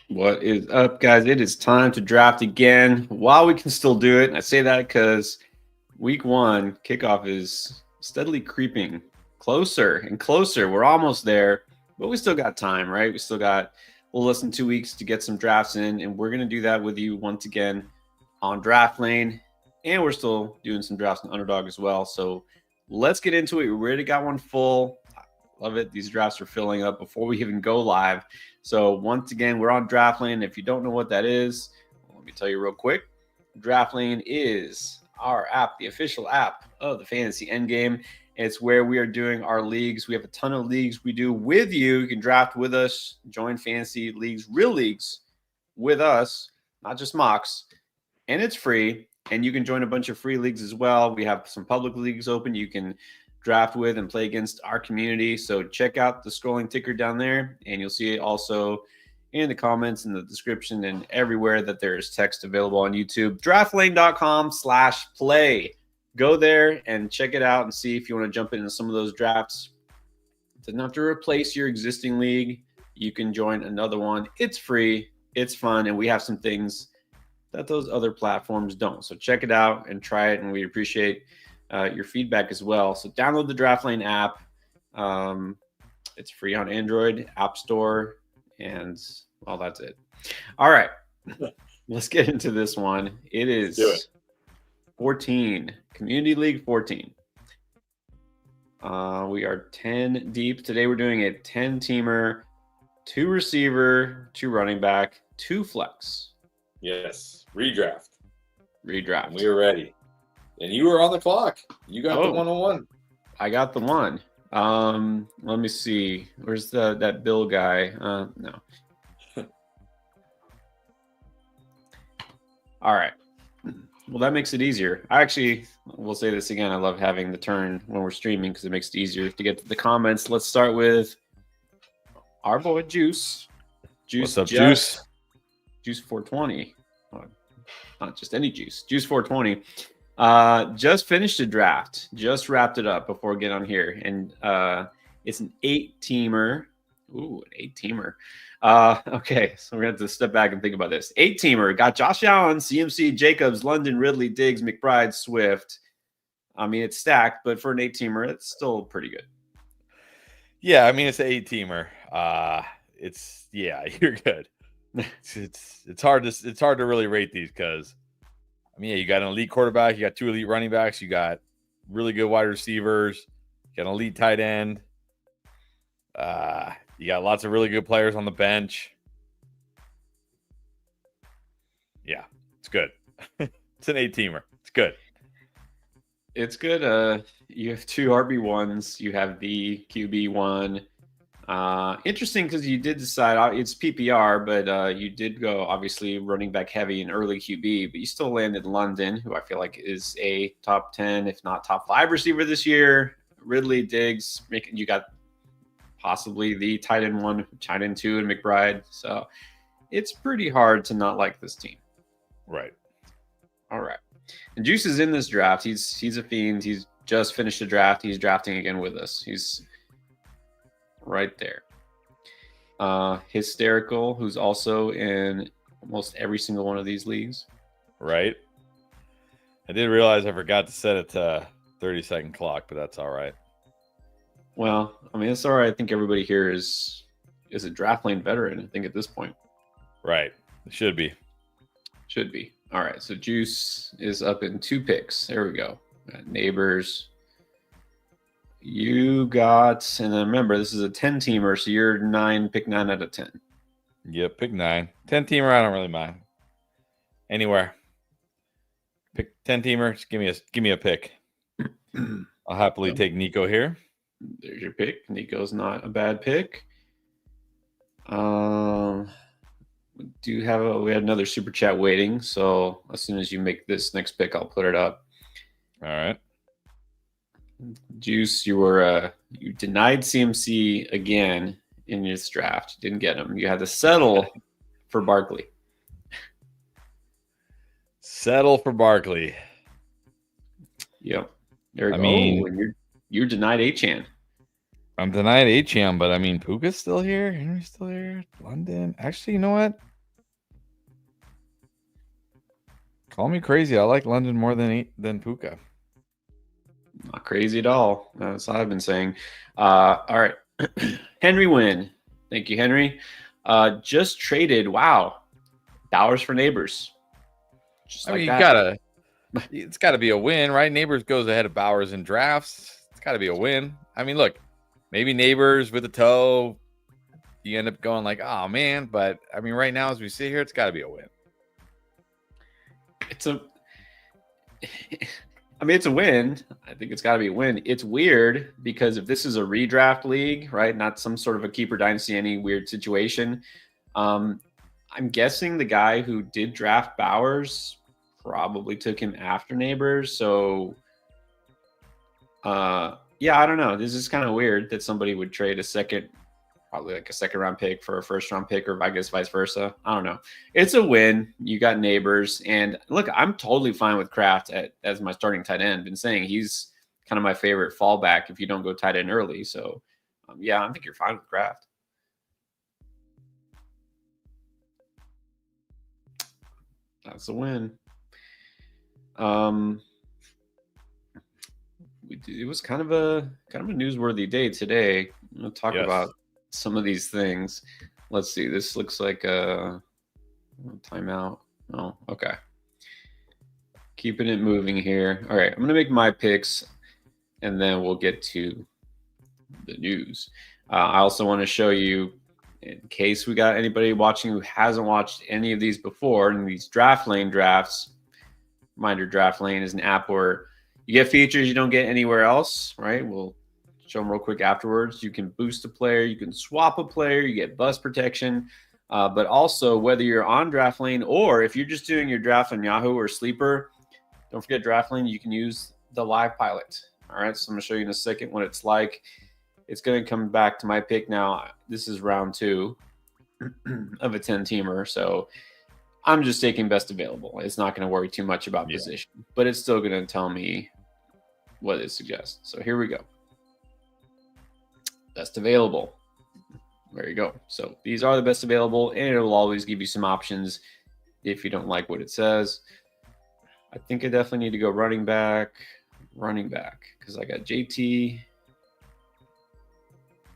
What is up, guys? It is time to draft again while we can still do it. And I say that because week one kickoff is steadily creeping closer and closer. We're almost there, but we still got time, right? We still got a little less than 2 weeks to get some drafts in, and we're going to do that with you once again on Draft Lane. And we're still doing some drafts on Underdog as well. So let's get into it. We already got one full. Love it. These drafts are filling up before we even go live. So once again, we're on Draft Lane. If you don't know what that is, let me tell you real quick. Draft Lane is our app, the official app of the Fantasy Endgame. It's where we are doing our leagues. We have a ton of leagues we do with you. You can draft with us, join fantasy leagues, real leagues with us, not just mocks. And it's free. And you can join a bunch of free leagues as well. We have some public leagues open. You can draft with and play against our community. So check out the scrolling ticker down there, and you'll see it also in the comments, in the description, and everywhere that there is text available on YouTube. Draftlane.com/play. Go there and check it out and see if you want to jump into some of those drafts. It doesn't have to replace your existing league. You can join another one. It's free. It's fun, and we have some things that those other platforms don't. So check it out and try it, and we appreciate your feedback as well. So download the Draft Lane app. It's free on Android, App Store, and well, that's it. All right, let's get into this one. It is 14, Community League 14. We are 10 deep. Today we're doing a 10-teamer, 2 receiver, 2 running back, 2 flex. Yes, redraft. Redraft. We are ready. And you were on the clock. You got the 101. I got the one. Let me see. Where's that Bill guy? No. All right. Well, that makes it easier. I actually will say this again. I love having the turn when we're streaming because it makes it easier to get to the comments. Let's start with our boy Juice. What's up, Juice? Juice 420. Not just any Juice. Juice 420. Just finished a draft. Just wrapped it up before getting on here. And it's an 8-teamer. Ooh, an 8-teamer. Okay, so we're going to have to step back and think about this. 8-teamer. Got Josh Allen, CMC, Jacobs, London, Ridley, Diggs, McBride, Swift. I mean, it's stacked, but for an 8-teamer, it's still pretty good. Yeah, I mean, it's an 8-teamer. You're good. It's hard to really rate these because I mean, yeah, you got an elite quarterback, you got 2 elite running backs, you got really good wide receivers, you got an elite tight end, you got lots of really good players on the bench. Yeah, it's good. It's an 8-teamer. It's good. It's good. You have 2 RB1s. You have the QB1. Interesting because you did decide it's PPR, but you did go obviously running back heavy in early QB, but you still landed London, who I feel like is a top 10, if not top 5 receiver this year. Ridley, Diggs, you got possibly the tight end 1, tight end 2, and McBride. So it's pretty hard to not like this team. Right. All right. And Juice is in this draft. He's a fiend. He's just finished a draft. He's drafting again with us. He's right there. Hysterical, who's also in almost every single one of these leagues. Right. I did realize I forgot to set it to 30-second clock, but that's all right. Well, I mean, it's all right. I think everybody here is a Draft Lane veteran, I think, at this point. Right. It should be. Should be. All right. So Juice is up in 2 picks. There we go. Got Neighbors. You got, and then remember, this is a 10-teamer, so you're 9, pick 9 out of 10. Yep, pick 9. 10-teamer, I don't really mind. Anywhere. Pick 10-teamer, just give me a pick. I'll happily take Nico here. There's your pick. Nico's not a bad pick. We had another super chat waiting, so as soon as you make this next pick, I'll put it up. All right. Juice, you denied CMC again in this draft. Didn't get him. You had to settle for Barkley. Settle for Barkley. Yep. There we go. Mean, you're denied Achane. I'm denied Achane, but I mean, Puka's still here. Henry's still here. London. Actually, you know what? Call me crazy. I like London more than Puka. Not crazy at all. That's what I've been saying. All right. Henry Wynn. Thank you, Henry. Just traded. Wow. Bowers for Neighbors. Just I like mean, that. it's gotta be a win, right? Neighbors goes ahead of Bowers in drafts. It's gotta be a win. I mean, look, maybe Neighbors with a toe, you end up going like, oh man, but I mean, right now as we sit here, it's gotta be a win. It's a I mean, it's a win. I think it's got to be a win. It's weird because if this is a redraft league, right, not some sort of a keeper dynasty, any weird situation, I'm guessing the guy who did draft Bowers probably took him after Neighbors. So, yeah, I don't know. This is kind of weird that somebody would trade probably like a second round pick for a first round pick, or I guess vice versa. I don't know. It's a win. You got Neighbors, and look, I'm totally fine with Kraft as my starting tight end. Been saying he's kind of my favorite fallback if you don't go tight end early. So, yeah, I think you're fine with Kraft. That's a win. It was kind of a newsworthy day today. I'm gonna talk about some of these things. Let's see. This looks like a timeout. Oh, okay. Keeping it moving here. All right, I'm gonna make my picks, and then we'll get to the news. I also want to show you, in case we got anybody watching who hasn't watched any of these before, and these Draft Lane drafts. Reminder: Draft Lane is an app where you get features you don't get anywhere else, right? We'll show them real quick afterwards. You can boost a player, you can swap a player, you get bust protection. But also, whether you're on Draft Lane or if you're just doing your draft on Yahoo or Sleeper, don't forget Draft Lane. You can use the live pilot. All right, so I'm going to show you in a second what it's like. It's going to come back to my pick now. This is round 2 of a 10-teamer, so I'm just taking best available. It's not going to worry too much about position, but it's still going to tell me what it suggests. So here we go. Best available. There you go. So these are the best available, and it will always give you some options if you don't like what it says. I think I definitely need to go running back, because I got JT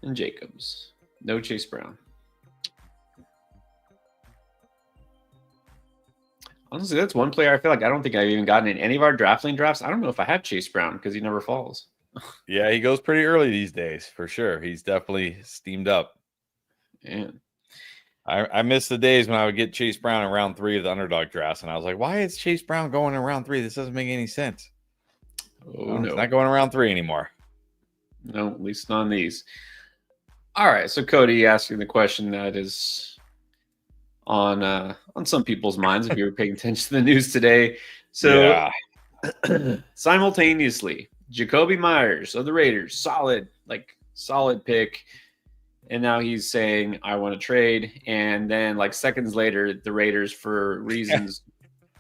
and Jacobs. No Chase Brown. Honestly, that's one player I feel like I don't think I've even gotten in any of our Draft Lane drafts. I don't know if I have Chase Brown because he never falls. Yeah, he goes pretty early these days, for sure. He's definitely steamed up. Man. I miss the days when I would get Chase Brown in round 3 of the Underdog drafts, and I was like, why is Chase Brown going in round 3? This doesn't make any sense. No. It's not going in round 3 anymore. No, at least not on these. All right, so Cody asking the question that is on some people's minds if you were paying attention to the news today. So simultaneously, Jacoby Myers of the Raiders, solid pick. And now he's saying, I want to trade. And then like seconds later, the Raiders, for reasons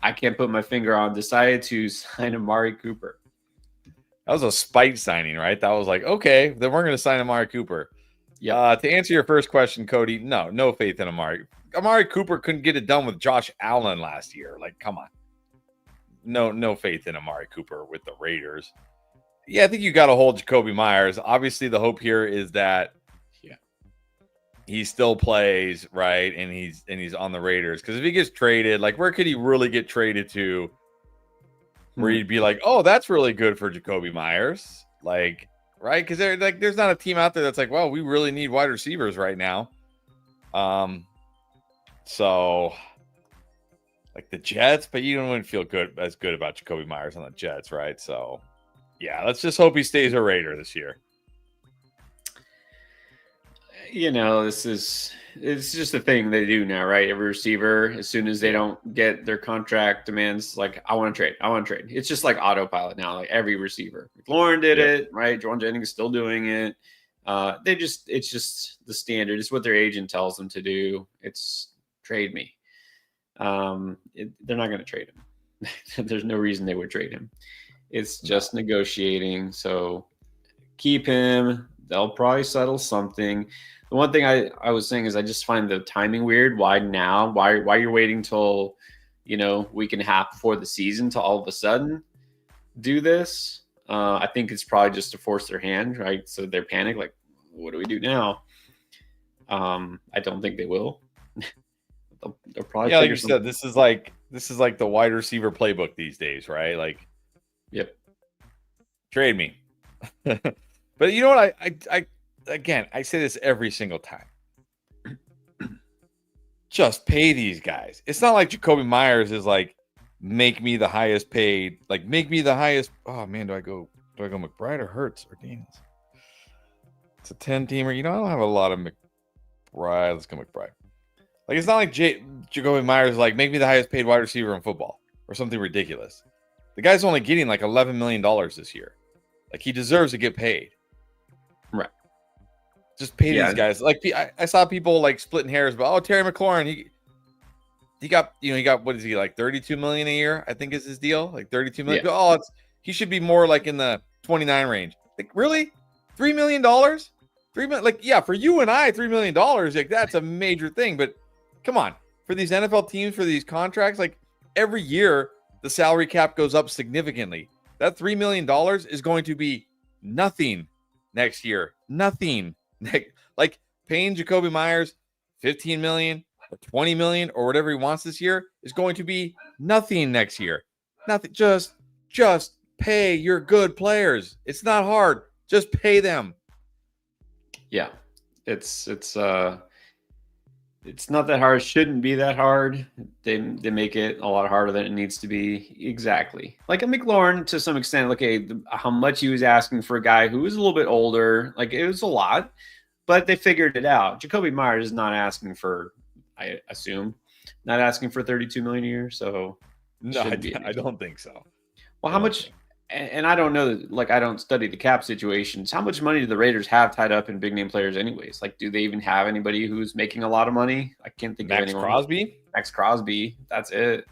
I can't put my finger on, decided to sign Amari Cooper. That was a spite signing, right? That was like, okay, then we're going to sign Amari Cooper. Yeah. To answer your first question, Cody, no faith in Amari. Amari Cooper couldn't get it done with Josh Allen last year. Like, come on. No faith in Amari Cooper with the Raiders. Yeah, I think you got to hold Jacoby Myers. Obviously, the hope here is that he still plays, right? And he's on the Raiders. Because if he gets traded, like, where could he really get traded to where you'd be like, oh, that's really good for Jacoby Myers? Like, right? Because there's not a team out there that's like, well, we really need wide receivers right now. So like the Jets, but you don't feel as good about Jacoby Myers on the Jets, right? So yeah, let's just hope he stays a Raider this year. You know, it's just a thing they do now, right? Every receiver, as soon as they don't get their contract demands, like, I want to trade. It's just like autopilot now, like every receiver. Lauren did it, right? Jordan Jennings is still doing it. It's just the standard. It's what their agent tells them to do. It's trade me. They're not going to trade him. There's no reason they would trade him. It's just negotiating. So keep him. They'll probably settle something. The one thing I was saying is I just find the timing weird. Why now? Why you're waiting till week and a half before the season to all of a sudden do this. I think it's probably just to force their hand, right? So they're panicked, like, what do we do now? I don't think they will. they'll probably like you said, this is like the wide receiver playbook these days, right? Like, yep, trade me. But you know what? I say this every single time. Just pay these guys. It's not like Jacoby Myers is like, make me the highest paid. Like, make me the highest. Oh man, do I go McBride or Hurts or Daniels? It's a 10-teamer. I don't have a lot of McBride. Let's go McBride. Like, it's not like Jacoby Myers is like, make me the highest paid wide receiver in football or something ridiculous. The guy's only getting like $11 million this year. Like, he deserves to get paid. Right. Just pay these guys. Like, I saw people like splitting hairs about, Terry McLaurin, he got what is he, like $32 million a year? I think is his deal, like $32 million. Yeah. He should be more like in the 29 range. Like, really, $3 million, $3 million. Like, yeah, for you and I, $3 million, like that's a major thing. But come on, for these NFL teams, for these contracts, like every year the salary cap goes up significantly. That $3 million is going to be nothing next year. Nothing. Like paying Jacoby Myers $15 million or $20 million or whatever he wants this year is going to be nothing next year. Nothing. Just pay your good players. It's not hard. Just pay them. Yeah, it's not that hard. It shouldn't be that hard. They make it a lot harder than it needs to be. Exactly. Like a McLaurin to some extent. Okay, how much he was asking for a guy who was a little bit older. Like, it was a lot, but they figured it out. Jacoby Myers is not asking for, I assume, not asking for $32 million a year. So no, I don't think so. Well, how much? And I don't know, like, I don't study the cap situations. How much money do the Raiders have tied up in big name players anyways? Like, do they even have anybody who's making a lot of money? I can't think of anyone. Max Crosby. That's it.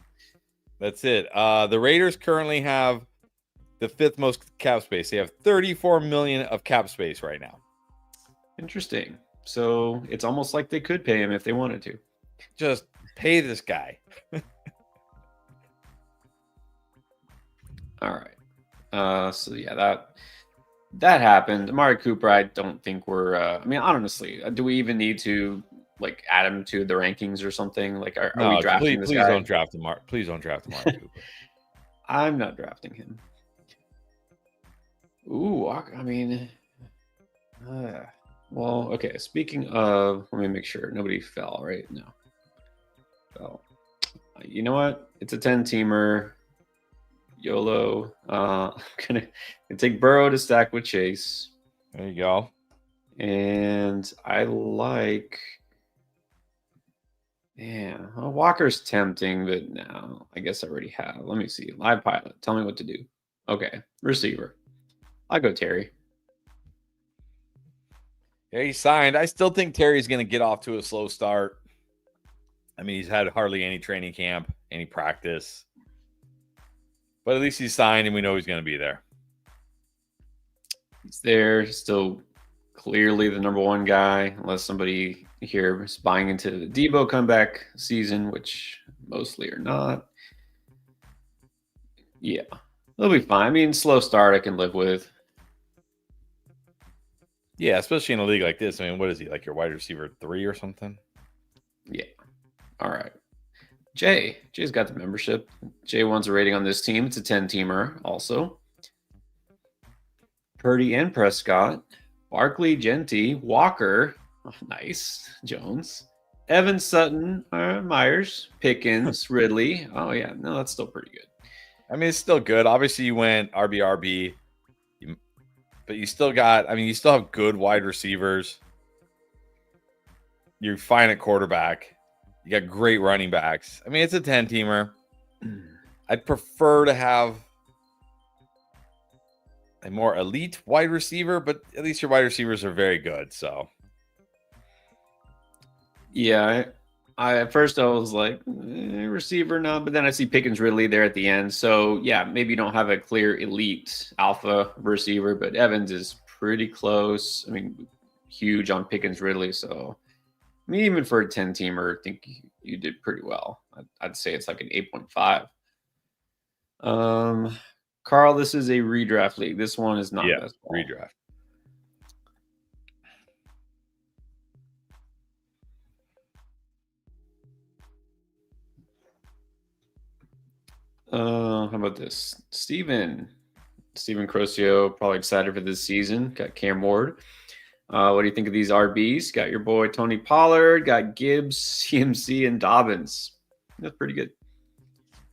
The Raiders currently have the 5th most cap space. They have $34 million of cap space right now. Interesting. So it's almost like they could pay him if they wanted to. Just pay this guy. All right. So yeah, that happened. Amari Cooper, I don't think we're. I mean, honestly, do we even need to like add him to the rankings or something? Like, are we drafting this guy? Please don't draft Amari. Please don't draft Amari Cooper. I'm not drafting him. Ooh, I mean, well, okay. Speaking of, let me make sure nobody fell. Right? No. Fell. You know what? It's a 10-teamer. YOLO. I'm gonna take Burrow to stack with Chase. There you go. And I like, Walker's tempting, but no, I guess I already have. Let me see. Live pilot. Tell me what to do. Okay, receiver. I'll go Terry. Yeah, he signed. I still think Terry's going to get off to a slow start. I mean, he's had hardly any training camp, any practice. But at least he's signed, and we know he's going to be there. He's there, still clearly the number one guy, unless somebody here is buying into the Debo comeback season, which mostly are not. Yeah, they'll be fine. I mean, slow start I can live with. Yeah, especially in a league like this. I mean, what is he, like your wide receiver 3 or something? Yeah. All right. Jay's got the membership. Jay wants a rating on this team. It's a 10-teamer also. Purdy and Prescott. Barkley, Genty, Walker. Oh, nice. Jones. Evans, Sutton, Myers, Pickens, Ridley. Oh, yeah. No, that's still pretty good. I mean, it's still good. Obviously, you went RB, but you still you still have good wide receivers. You're fine at quarterback. You got great running backs. I mean, it's a 10-teamer. I'd prefer to have a more elite wide receiver, but at least your wide receivers are very good. So, yeah, I at first I was like receiver, no, but then I see Pickens, Ridley there at the end. So yeah, maybe you don't have a clear elite alpha receiver, but Evans is pretty close. I mean, huge on Pickens, Ridley. So I mean, even for a 10-teamer, I think you did pretty well. I'd say it's like an 8.5. Carl, this is a redraft league. This one is not best ball. Redraft. How about this? Steven Crocio, probably excited for this season. Got Cam Ward. What do you think of these RBs? Got your boy Tony Pollard, got Gibbs, CMC, and Dobbins. That's pretty good.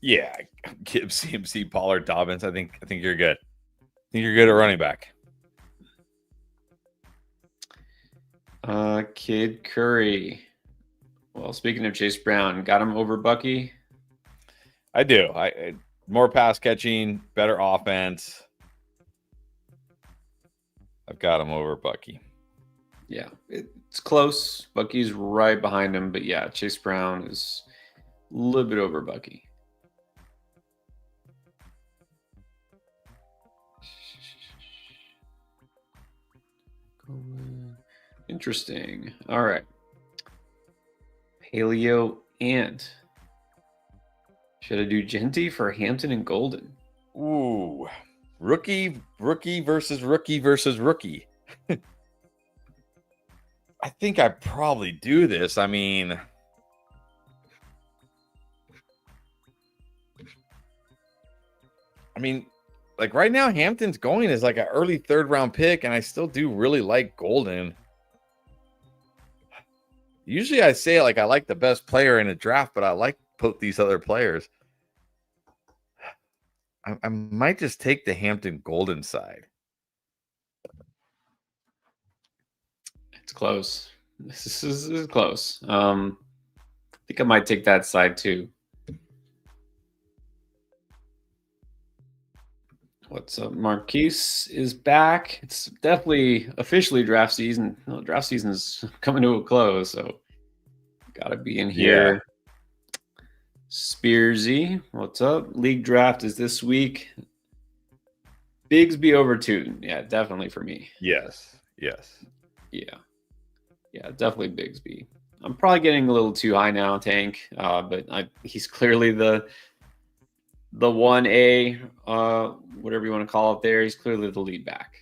Yeah, Gibbs, CMC, Pollard, Dobbins. I think you're good. I think you're good at running back. Kid Curry. Well, speaking of Chase Brown, got him over Bucky? I do. I more pass catching, better offense. I've got him over Bucky. Yeah, it's close. Bucky's right behind him, but yeah, Chase Brown is a little bit over Bucky. Interesting. All right. Paleo Ant. Should I do Genty for Hampton and Golden? Ooh. Rookie versus rookie. I think I probably do this. I mean, like right now, Hampton's going as like an early 3rd round pick, and I still do really like Golden. Usually I say like I like the best player in a draft, but I like both these other players. I might just take the Hampton Golden side. It's close. This is close. I think I might take that side too. What's up? Marquise is back. It's definitely officially draft season. Well, draft season is coming to a close, so gotta be in here. Yeah. Spearsy, what's up? League draft is this week. Bigsby over 2. Yeah, definitely for me. Yes. Yeah, definitely Bigsby. I'm probably getting a little too high now, Tank, but he's clearly the 1A, whatever you want to call it there. He's clearly the lead back.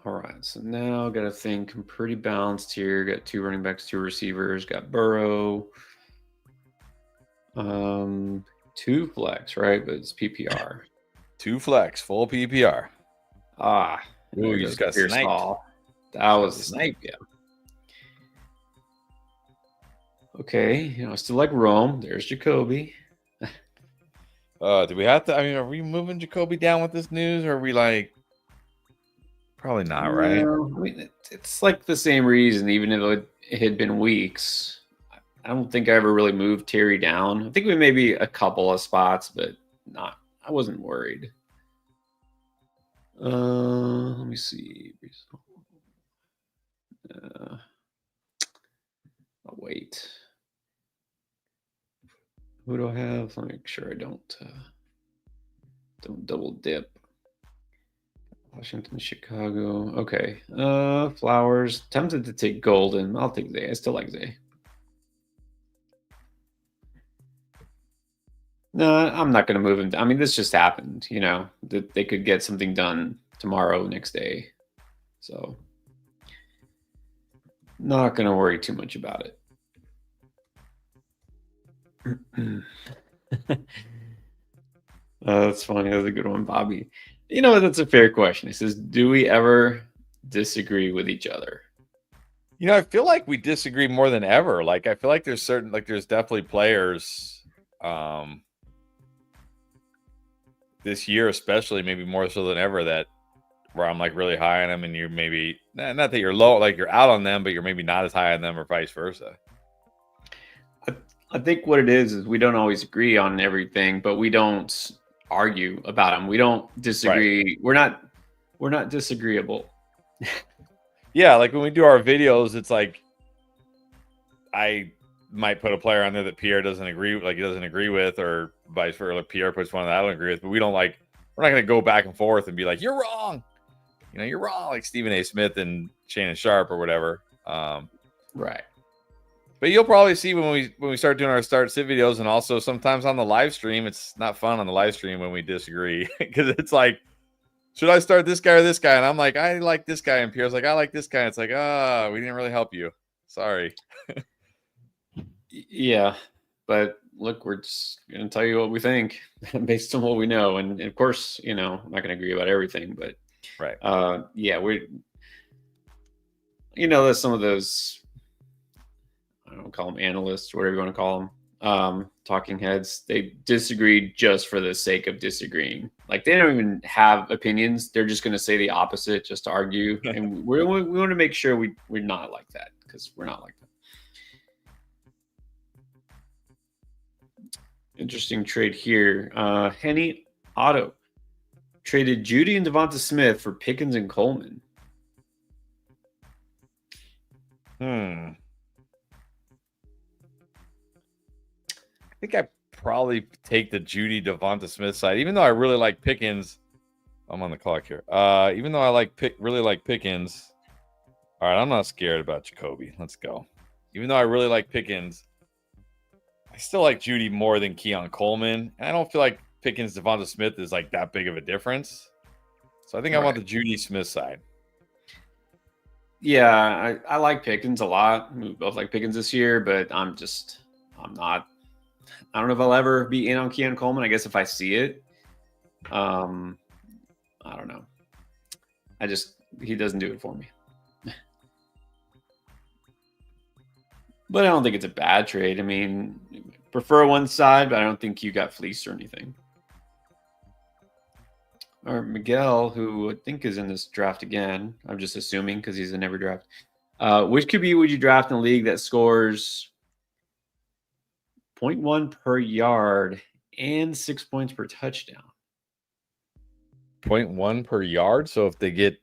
All right, so now got to think. I'm pretty balanced here. Got 2 running backs, 2 receivers. Got Burrow. 2 flex, right? But it's PPR. 2 flex, full PPR. Ooh, you just got sniped. That was a snipe, yeah. Okay, I still like Rome. There's Jacoby. Do we have to? I mean, are we moving Jacoby down with this news, or are we like? Probably not, right? No, I mean, it's like the same reason, even if it had been weeks. I don't think I ever really moved Terry down. I think we maybe a couple of spots, but not. I wasn't worried. Let me see. I'll wait. Who do I have? Let me make sure I don't double dip. Washington, Chicago. Okay. Flowers. Tempted to take Golden. I'll take Zay. I still like Zay. No, I'm not going to move him. I mean, this just happened. You know, that they could get something done tomorrow, next day. So, not going to worry too much about it. That's funny. That's a good one, Bobby. You know, that's a fair question. He says, do we ever disagree with each other? You know, I feel like we disagree more than ever. Like, I feel like there's definitely players this year, especially maybe more so than ever, that where I'm like really high on them and you're maybe not that you're low, like you're out on them, but you're maybe not as high on them or vice versa. I think what it is we don't always agree on everything, but we don't argue about them. We don't disagree. Right. We're not disagreeable. Yeah, like when we do our videos, it's like might put a player on there that Pierre doesn't agree with, or vice versa. Pierre puts one that I don't agree with, but we're not going to go back and forth and be like, you're wrong. You're wrong, like Stephen A. Smith and Shannon Sharp or whatever. Right. But you'll probably see when we start doing our start sit videos, and also sometimes on the live stream, it's not fun on the live stream when we disagree, because it's like, should I start this guy or this guy? And I'm like, I like this guy, and Pierre's like, I like this guy. It's like, we didn't really help you. Sorry. Yeah, but look, we're just going to tell you what we think based on what we know, and of course, I'm not going to agree about everything, but right. Yeah, there's some of those, I don't call them analysts, whatever you want to call them, talking heads. They disagree just for the sake of disagreeing. Like, they don't even have opinions. They're just going to say the opposite just to argue. And we want to make sure we're not like that, because we're not like that. Interesting trade here. Henny Auto traded Judy and Devonta Smith for Pickens and Coleman. I think I probably take the Judy Devonta Smith side, even though I really like Pickens. I'm on the clock here. Even though I really like Pickens. All right, I'm not scared about Jacoby. Let's go. Even though I really like Pickens, I still like Judy more than Keon Coleman. And I don't feel like Pickens Devonta Smith is like that big of a difference. So I think I want the Judy Smith side. Yeah, I like Pickens a lot. We both like Pickens this year, but I'm not. I don't know if I'll ever be in on Keon Coleman. I guess if I see it. I don't know. He doesn't do it for me. But I don't think it's a bad trade. I mean, prefer one side, but I don't think you got fleeced or anything. Or Miguel, who I think is in this draft again. I'm just assuming because he's in every draft. Which QB would you draft in a league that scores 0.1 per yard and 6 points per touchdown? 0.1 per yard? So if they get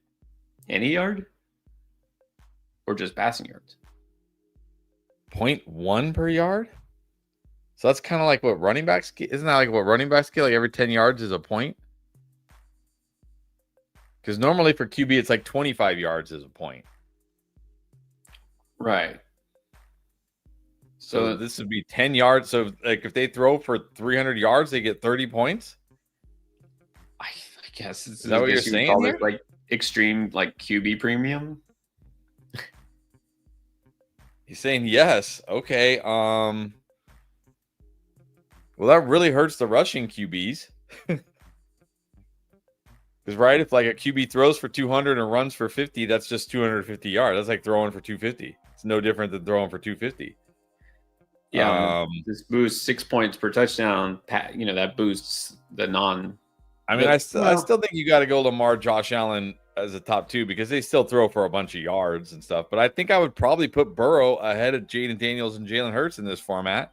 any yard? Or just passing yards? 0.1 per yard? So that's kind of like what running backs get. Isn't that like what running backs get? Like every 10 yards is a point? Because normally for QB, it's like 25 yards is a point. Right. So this would be 10 yards. So like if they throw for 300 yards, they get 30 points? I guess. Is that what you're saying here? Like extreme like QB premium? He's saying yes. Okay. Well, that really hurts the rushing QBs. Because, right, if like a QB throws for 200 and runs for 50, that's just 250 yards. That's like throwing for 250. It's no different than throwing for 250. Yeah, this boosts 6 points per touchdown. That boosts the non. I mean, I still think you got to go Lamar, Josh Allen as a top two because they still throw for a bunch of yards and stuff. But I think I would probably put Burrow ahead of Jaden Daniels and Jalen Hurts in this format.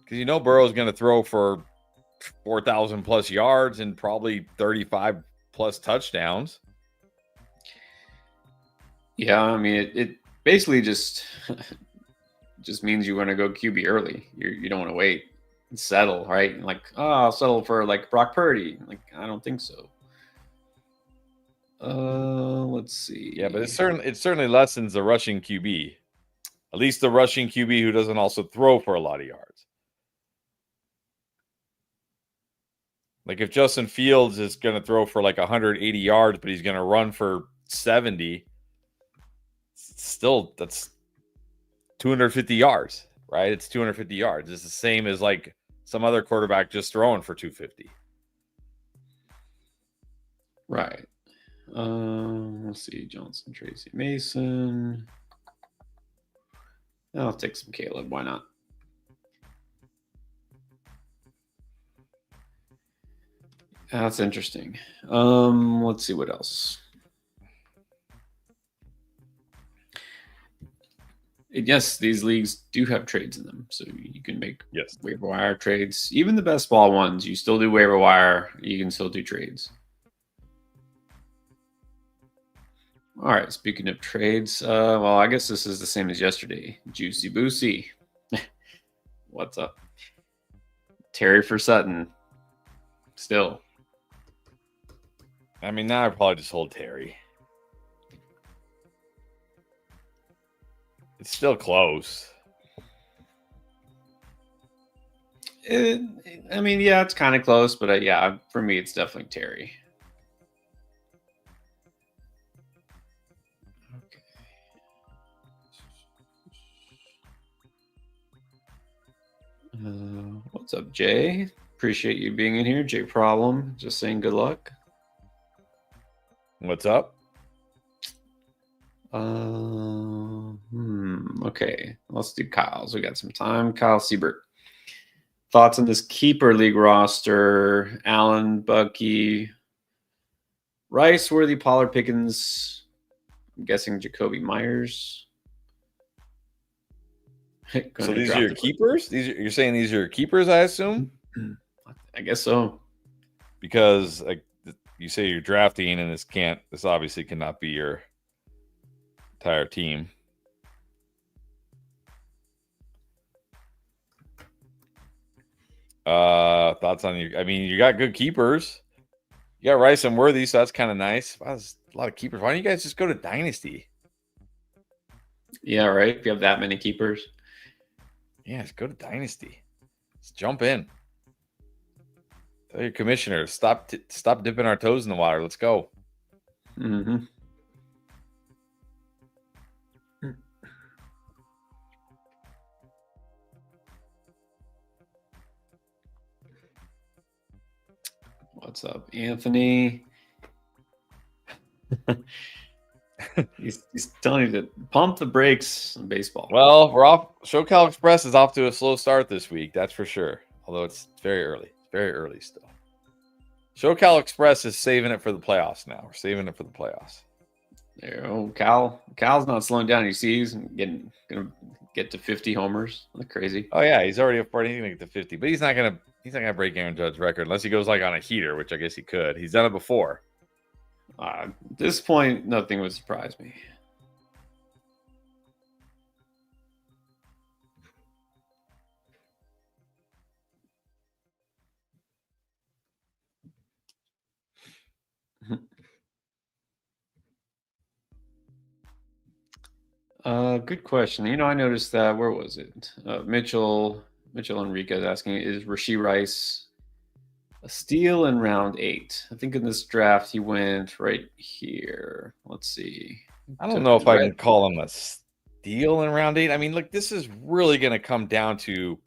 Because Burrow's going to throw for 4,000 plus yards and probably 35 plus touchdowns. Yeah, I mean, it basically just means you want to go QB early. You don't want to wait and settle, right? Like, I'll settle for like Brock Purdy. Like, I don't think so. Let's see. Yeah, but it certainly lessens the rushing QB. At least the rushing QB who doesn't also throw for a lot of yards. Like if Justin Fields is going to throw for like 180 yards, but he's going to run for 70, still that's 250 yards, right? It's 250 yards. It's the same as like some other quarterback just throwing for 250. Right. Let's see. Johnson, Tracy Mason. I'll take some Caleb. Why not? That's interesting. Let's see what else. Yes, these leagues do have trades in them, so you can make waiver wire trades. Even the best ball ones, you still do waiver wire. You can still do trades. All right. Speaking of trades, well, I guess this is the same as yesterday. Juicy Boosie. What's up? Terry for Sutton. Still. I mean, now I probably just hold Terry. It's still close. I mean, yeah, it's kind of close, but yeah, for me, it's definitely Terry. What's up, Jay? Appreciate you being in here. Jay Problem. Just saying good luck. What's up? Okay. Let's do Kyle's. We got some time. Kyle Siebert. Thoughts on this keeper league roster? Allen, Bucky, Rice, Worthy, Pollard, Pickens. I'm guessing Jacoby Myers. So these are your keepers? You're saying these are your keepers, I assume? I guess so. Because you say you're drafting, and this obviously cannot be your entire team. Thoughts on you? I mean, you got good keepers. You got Rice and Worthy, so that's kind of nice. Wow, that's a lot of keepers. Why don't you guys just go to Dynasty? Yeah, right. If you have that many keepers. Yeah, just go to Dynasty. Let's jump in. Tell your commissioner, stop dipping our toes in the water. Let's go. Mm-hmm. What's up, Anthony? he's telling you to pump the brakes on baseball. Well, we're off. SoCal Express is off to a slow start this week, that's for sure. Although it's very early. It's very early still. SoCal Express is saving it for the playoffs now. We're saving it for the playoffs. There, Cal's not slowing down. You see, he's gonna get to 50 homers. Like crazy. Oh yeah, he's already up for anything to get to 50, but he's not gonna break Aaron Judge's record unless he goes like on a heater, which I guess he could. He's done it before. At this point, nothing would surprise me. Good question. I noticed that. Where was it? Mitchell Enriquez is asking, is Rashee Rice a steal in round 8? I think in this draft he went right here. Let's see. I don't know if I can call him a steal in round 8. I mean, look, this is really going to come down to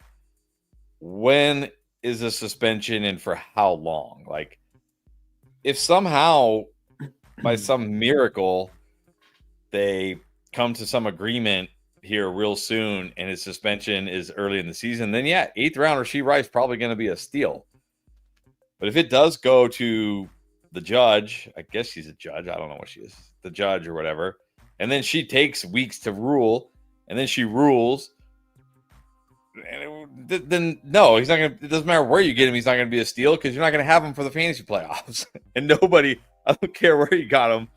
when is a suspension and for how long. Like, if somehow by some miracle they come to some agreement here real soon and his suspension is early in the season, then yeah, 8th round Rashee Rice probably going to be a steal. But if it does go to the judge, I guess she's a judge. I don't know what she is, the judge or whatever. And then she takes weeks to rule, and then she rules. Then no, he's not going to. It doesn't matter where you get him. He's not going to be a steal because you're not going to have him for the fantasy playoffs. And nobody, I don't care where you got him.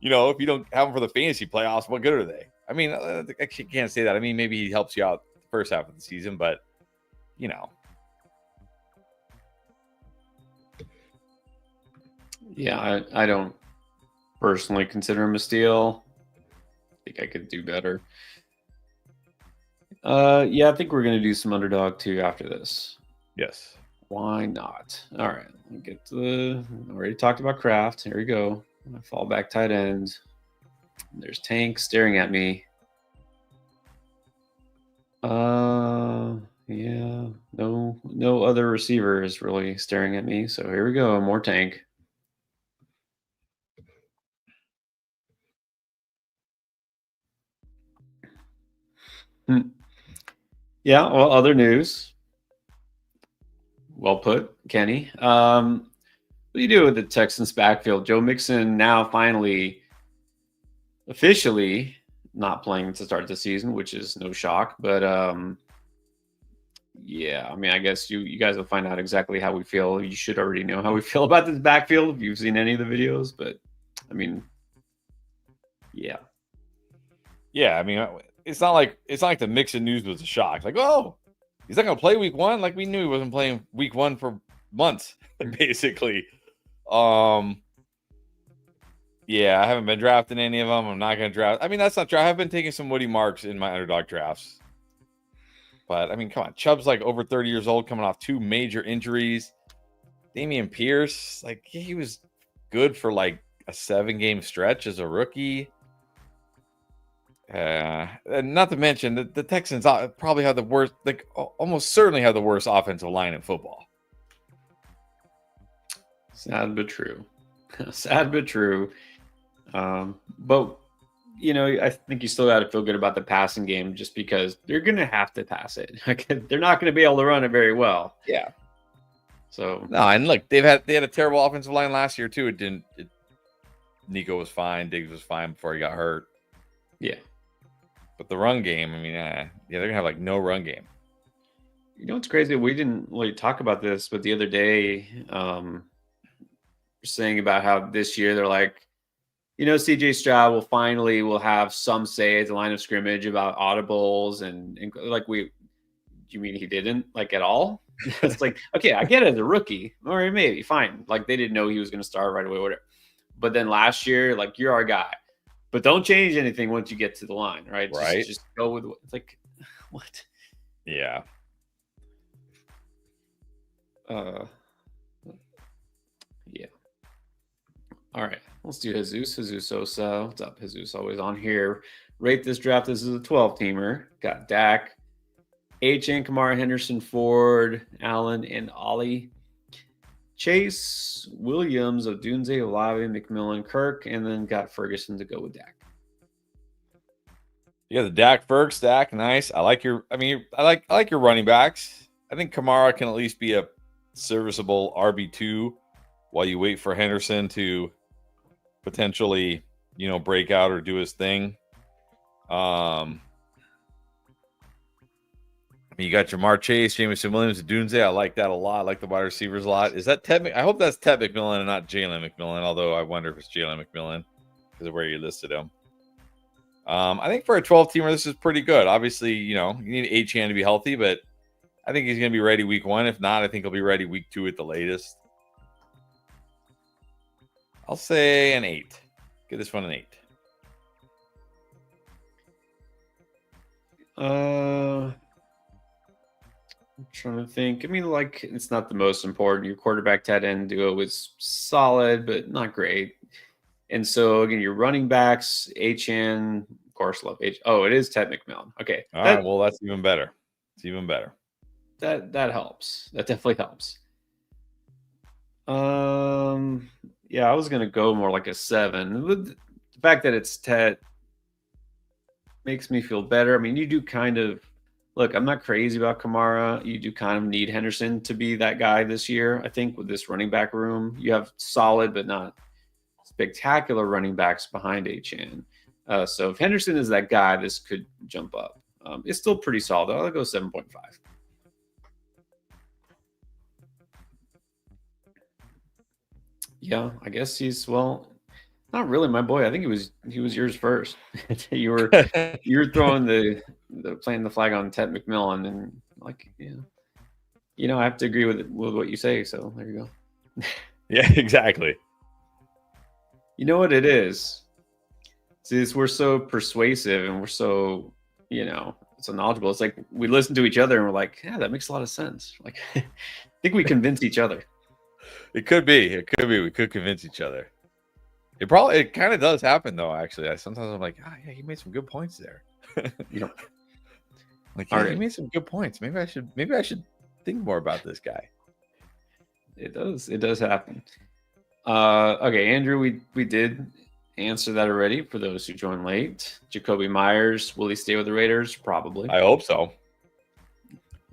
If you don't have him for the fantasy playoffs, what good are they? I mean, I actually can't say that. I mean, maybe he helps you out the first half of the season, but Yeah, I don't personally consider him a steal. I think I could do better. Yeah, I think we're going to do some Underdog too after this. Yes. Why not? All right. Already talked about Kraft. Here we go. Fallback tight end. There's Tank staring at me. Yeah, no other receiver is really staring at me. So here we go. More Tank. Yeah, well, other news. Well put, Kenny. What do you do with the Texans backfield? Joe Mixon now finally officially not playing to start the season, which is no shock. But yeah, I mean, I guess you guys will find out exactly how we feel. You should already know how we feel about this backfield if you've seen any of the videos. But I mean, Yeah. Yeah, I mean, it's not like the Mixon news was a shock. Like, oh, he's not going to play week 1. Like, we knew he wasn't playing week 1 for months, basically. Yeah, I haven't been drafting any of them. I'm not going to draft. I mean, that's not true. I have been taking some Woody Marks in my underdog drafts. But, I mean, come on. Chubb's like over 30 years old, coming off 2 major injuries. Damian Pierce, like, he was good for like a 7-game stretch as a rookie. And not to mention the Texans probably have the worst, like almost certainly have the worst offensive line in football. Sad but true. Sad but true. But you know, I think you still got to feel good about the passing game, just because they're going to have to pass it. They're not going to be able to run it very well. Yeah. So no, and look, they had a terrible offensive line last year too. Nico was fine, Diggs was fine before he got hurt. Yeah. But the run game, I mean, they're gonna have like no run game. You know what's crazy? We didn't really talk about this, but the other day, saying about how this year they're like, you know, CJ Stroud will have some say at the line of scrimmage about audibles and like do you mean he didn't like at all? It's like, okay, I get it as a rookie, or maybe fine. Like they didn't know he was going to start right away, whatever. But then last year, like you're our guy, but don't change anything once you get to the line, right? Right. Just go with it's like, what? Yeah. Yeah. All right, let's do Jesus. Jesus Sosa. What's up, Jesus? Always on here. Rate this draft. This is a 12-teamer. Got Dak, HN, Kamara, Henderson, Ford, Allen, and Ollie. Chase, Williams, Odunze, Olave, McMillan, Kirk, and then got Ferguson to go with Dak. Yeah, the Dak Ferg stack, nice. I like your running backs. I think Kamara can at least be a serviceable RB2 while you wait for Henderson to potentially, break out or do his thing. You got Jamar Chase, Jameson Williams, Dunze. I like that a lot. I like the wide receivers a lot. Is that Ted? I hope that's Ted McMillan and not Jalen McMillan, although I wonder if it's Jalen McMillan because of where you listed him. I think for a 12-teamer, this is pretty good. Obviously, you need Achane to be healthy, but I think he's going to be ready week 1. If not, I think he'll be ready week 2 at the latest. I'll say an 8. Give this one an 8. I'm trying to think. I mean, like, it's not the most important. Your quarterback tight end duo was solid, but not great. And so, again, your running backs, HN, of course, love H. Oh, it is Ted McMillan. Okay. All right. Well, that's even better. It's even better. That helps. That definitely helps. Yeah, I was going to go more like a 7. The fact that it's Ted makes me feel better. I mean, you do kind of look, I'm not crazy about Kamara. You do kind of need Henderson to be that guy this year. I think with this running back room, you have solid but not spectacular running backs behind Achane. So if Henderson is that guy, this could jump up. It's still pretty solid. I'll go 7.5. Yeah, I guess he's not really my boy. I think he was yours first. you were throwing the planting the flag on Ted McMillan, and like I have to agree with what you say. So there you go. Yeah, exactly. You know what it is? We're so persuasive and we're so so knowledgeable. It's like we listen to each other and we're like, yeah, that makes a lot of sense. Like, I think we convince each other. It could be. We could convince each other. It kind of does happen though. Actually, sometimes I'm like, yeah, he made some good points there. Like, yeah, he made some good points. Maybe I should think more about this guy. It does happen. Okay, Andrew, we did answer that already for those who joined late. Jacoby Myers, will he stay with the Raiders? Probably. I hope so.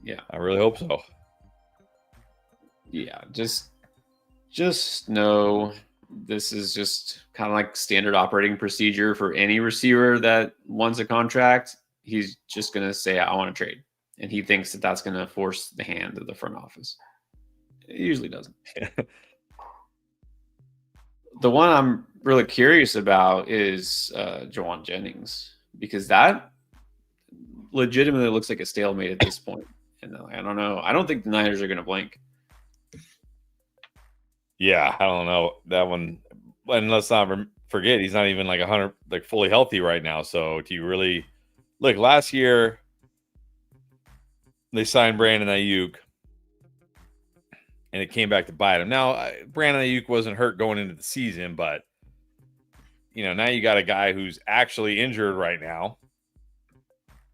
Yeah, I really hope so. Yeah, just know this is just kind of like standard operating procedure for any receiver that wants a contract. He's just going to say, I want to trade. And he thinks that that's going to force the hand of the front office. It usually doesn't. The one I'm really curious about is Jawan Jennings, because that legitimately looks like a stalemate at this point. And I don't know. I don't think the Niners are going to blink. Yeah, I don't know that one. And let's not forget, he's not even like 100, like fully healthy right now. So do you really look? Last year they signed Brandon Ayuk, and it came back to bite him. Now Brandon Ayuk wasn't hurt going into the season, but now you got a guy who's actually injured right now.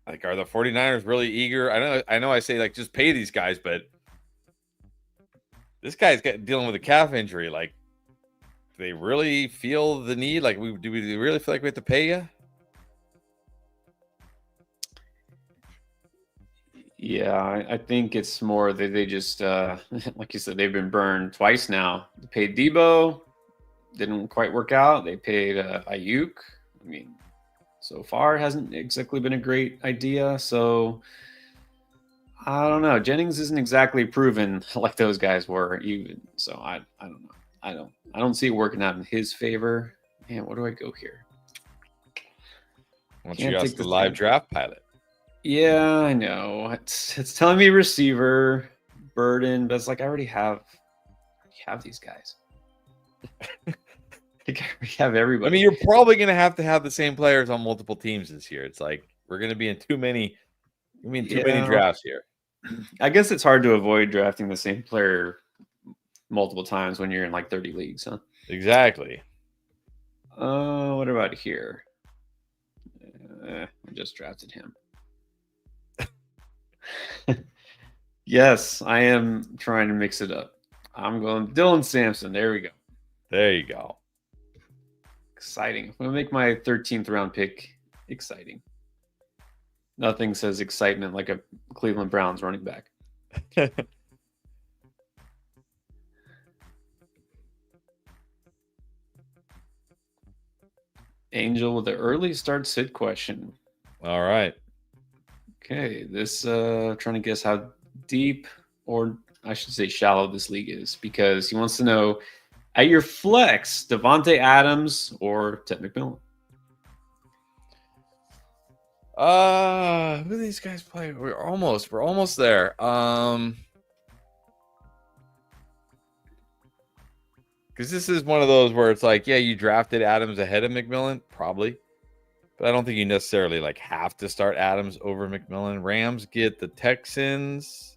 Like, are the 49ers really eager? I know I say, like, just pay these guys, but this guy's dealing with a calf injury. Like, do they really feel the need? Like, do we really feel like we have to pay you? Yeah, I think it's more that they just, like you said, they've been burned twice now. They paid Debo, didn't quite work out. They paid Ayuk. I mean, so far it hasn't exactly been a great idea. So I don't know. Jennings isn't exactly proven like those guys were even. So I don't know. I don't see it working out in his favor. Man, where do I go here? Why don't you ask the live draft pilot? Yeah, I know. It's telling me receiver burden, but it's like I already have these guys. I already have everybody. I mean, you're probably going to have the same players on multiple teams this year. It's like we're going to be in too many drafts here. I guess it's hard to avoid drafting the same player multiple times when you're in like 30 leagues, huh? Exactly. What about here? I just drafted him. Yes, I am trying to mix it up. I'm going Dylan Sampson. There we go. There you go. Exciting. I'm going to make my 13th round pick exciting. Nothing says excitement like a Cleveland Browns running back. Angel with the early start sit question. All right. Okay, this trying to guess how deep, or I should say shallow, this league is, because he wants to know at your flex, Devontae Adams or Ted McMillan. Who do these guys play? We're almost there. Because this is one of those where it's like, yeah, you drafted Adams ahead of McMillan, probably. But I don't think you necessarily like have to start Adams over McMillan. Rams get the Texans.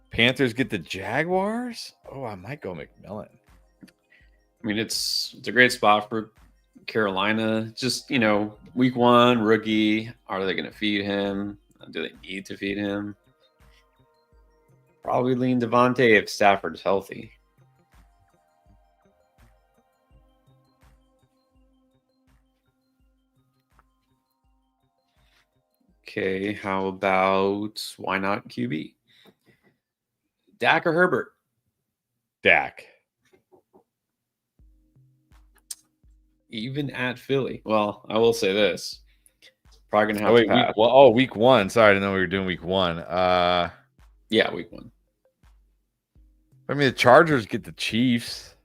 Panthers get the Jaguars. Oh, I might go McMillan. I mean, it's a great spot for Carolina. Just, week one, rookie. Are they going to feed him? Do they need to feed him? Probably lean Devontae if Stafford's healthy. Okay, how about why not QB? Dak or Herbert? Dak. Even at Philly. Well, I will say this. Probably going to have to pass. Week one. Sorry, I didn't know we were doing week one. Yeah, week one. I mean, the Chargers get the Chiefs.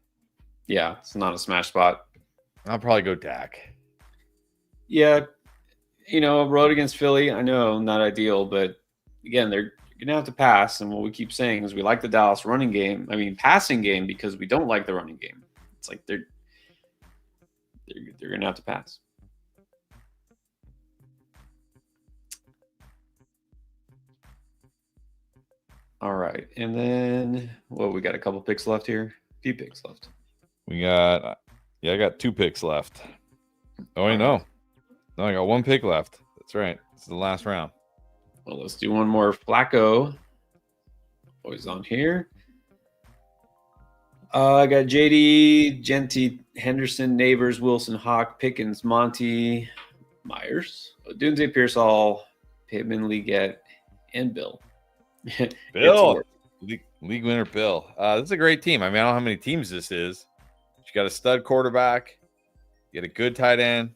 Yeah, it's not a smash spot. I'll probably go Dak. Yeah, road against Philly, I know, not ideal, but again, they're going to have to pass. And what we keep saying is we like the Dallas passing game, because we don't like the running game. It's like they're going to have to pass. All right. And then, we got a couple picks left here. A few picks left. I got 2 picks left. Oh, I know. No, I got 1 pick left. That's right. This is the last round. Well, let's do one more. Flacco. Always on here. I got JD, Genty, Henderson, Neighbors, Wilson, Hawk, Pickens, Monty, Myers, Odunze, Pearsall, Pittman, Leggett, and Bill. Bill. League winner Bill. This is a great team. I mean, I don't know how many teams this is. You got a stud quarterback. You got a good tight end.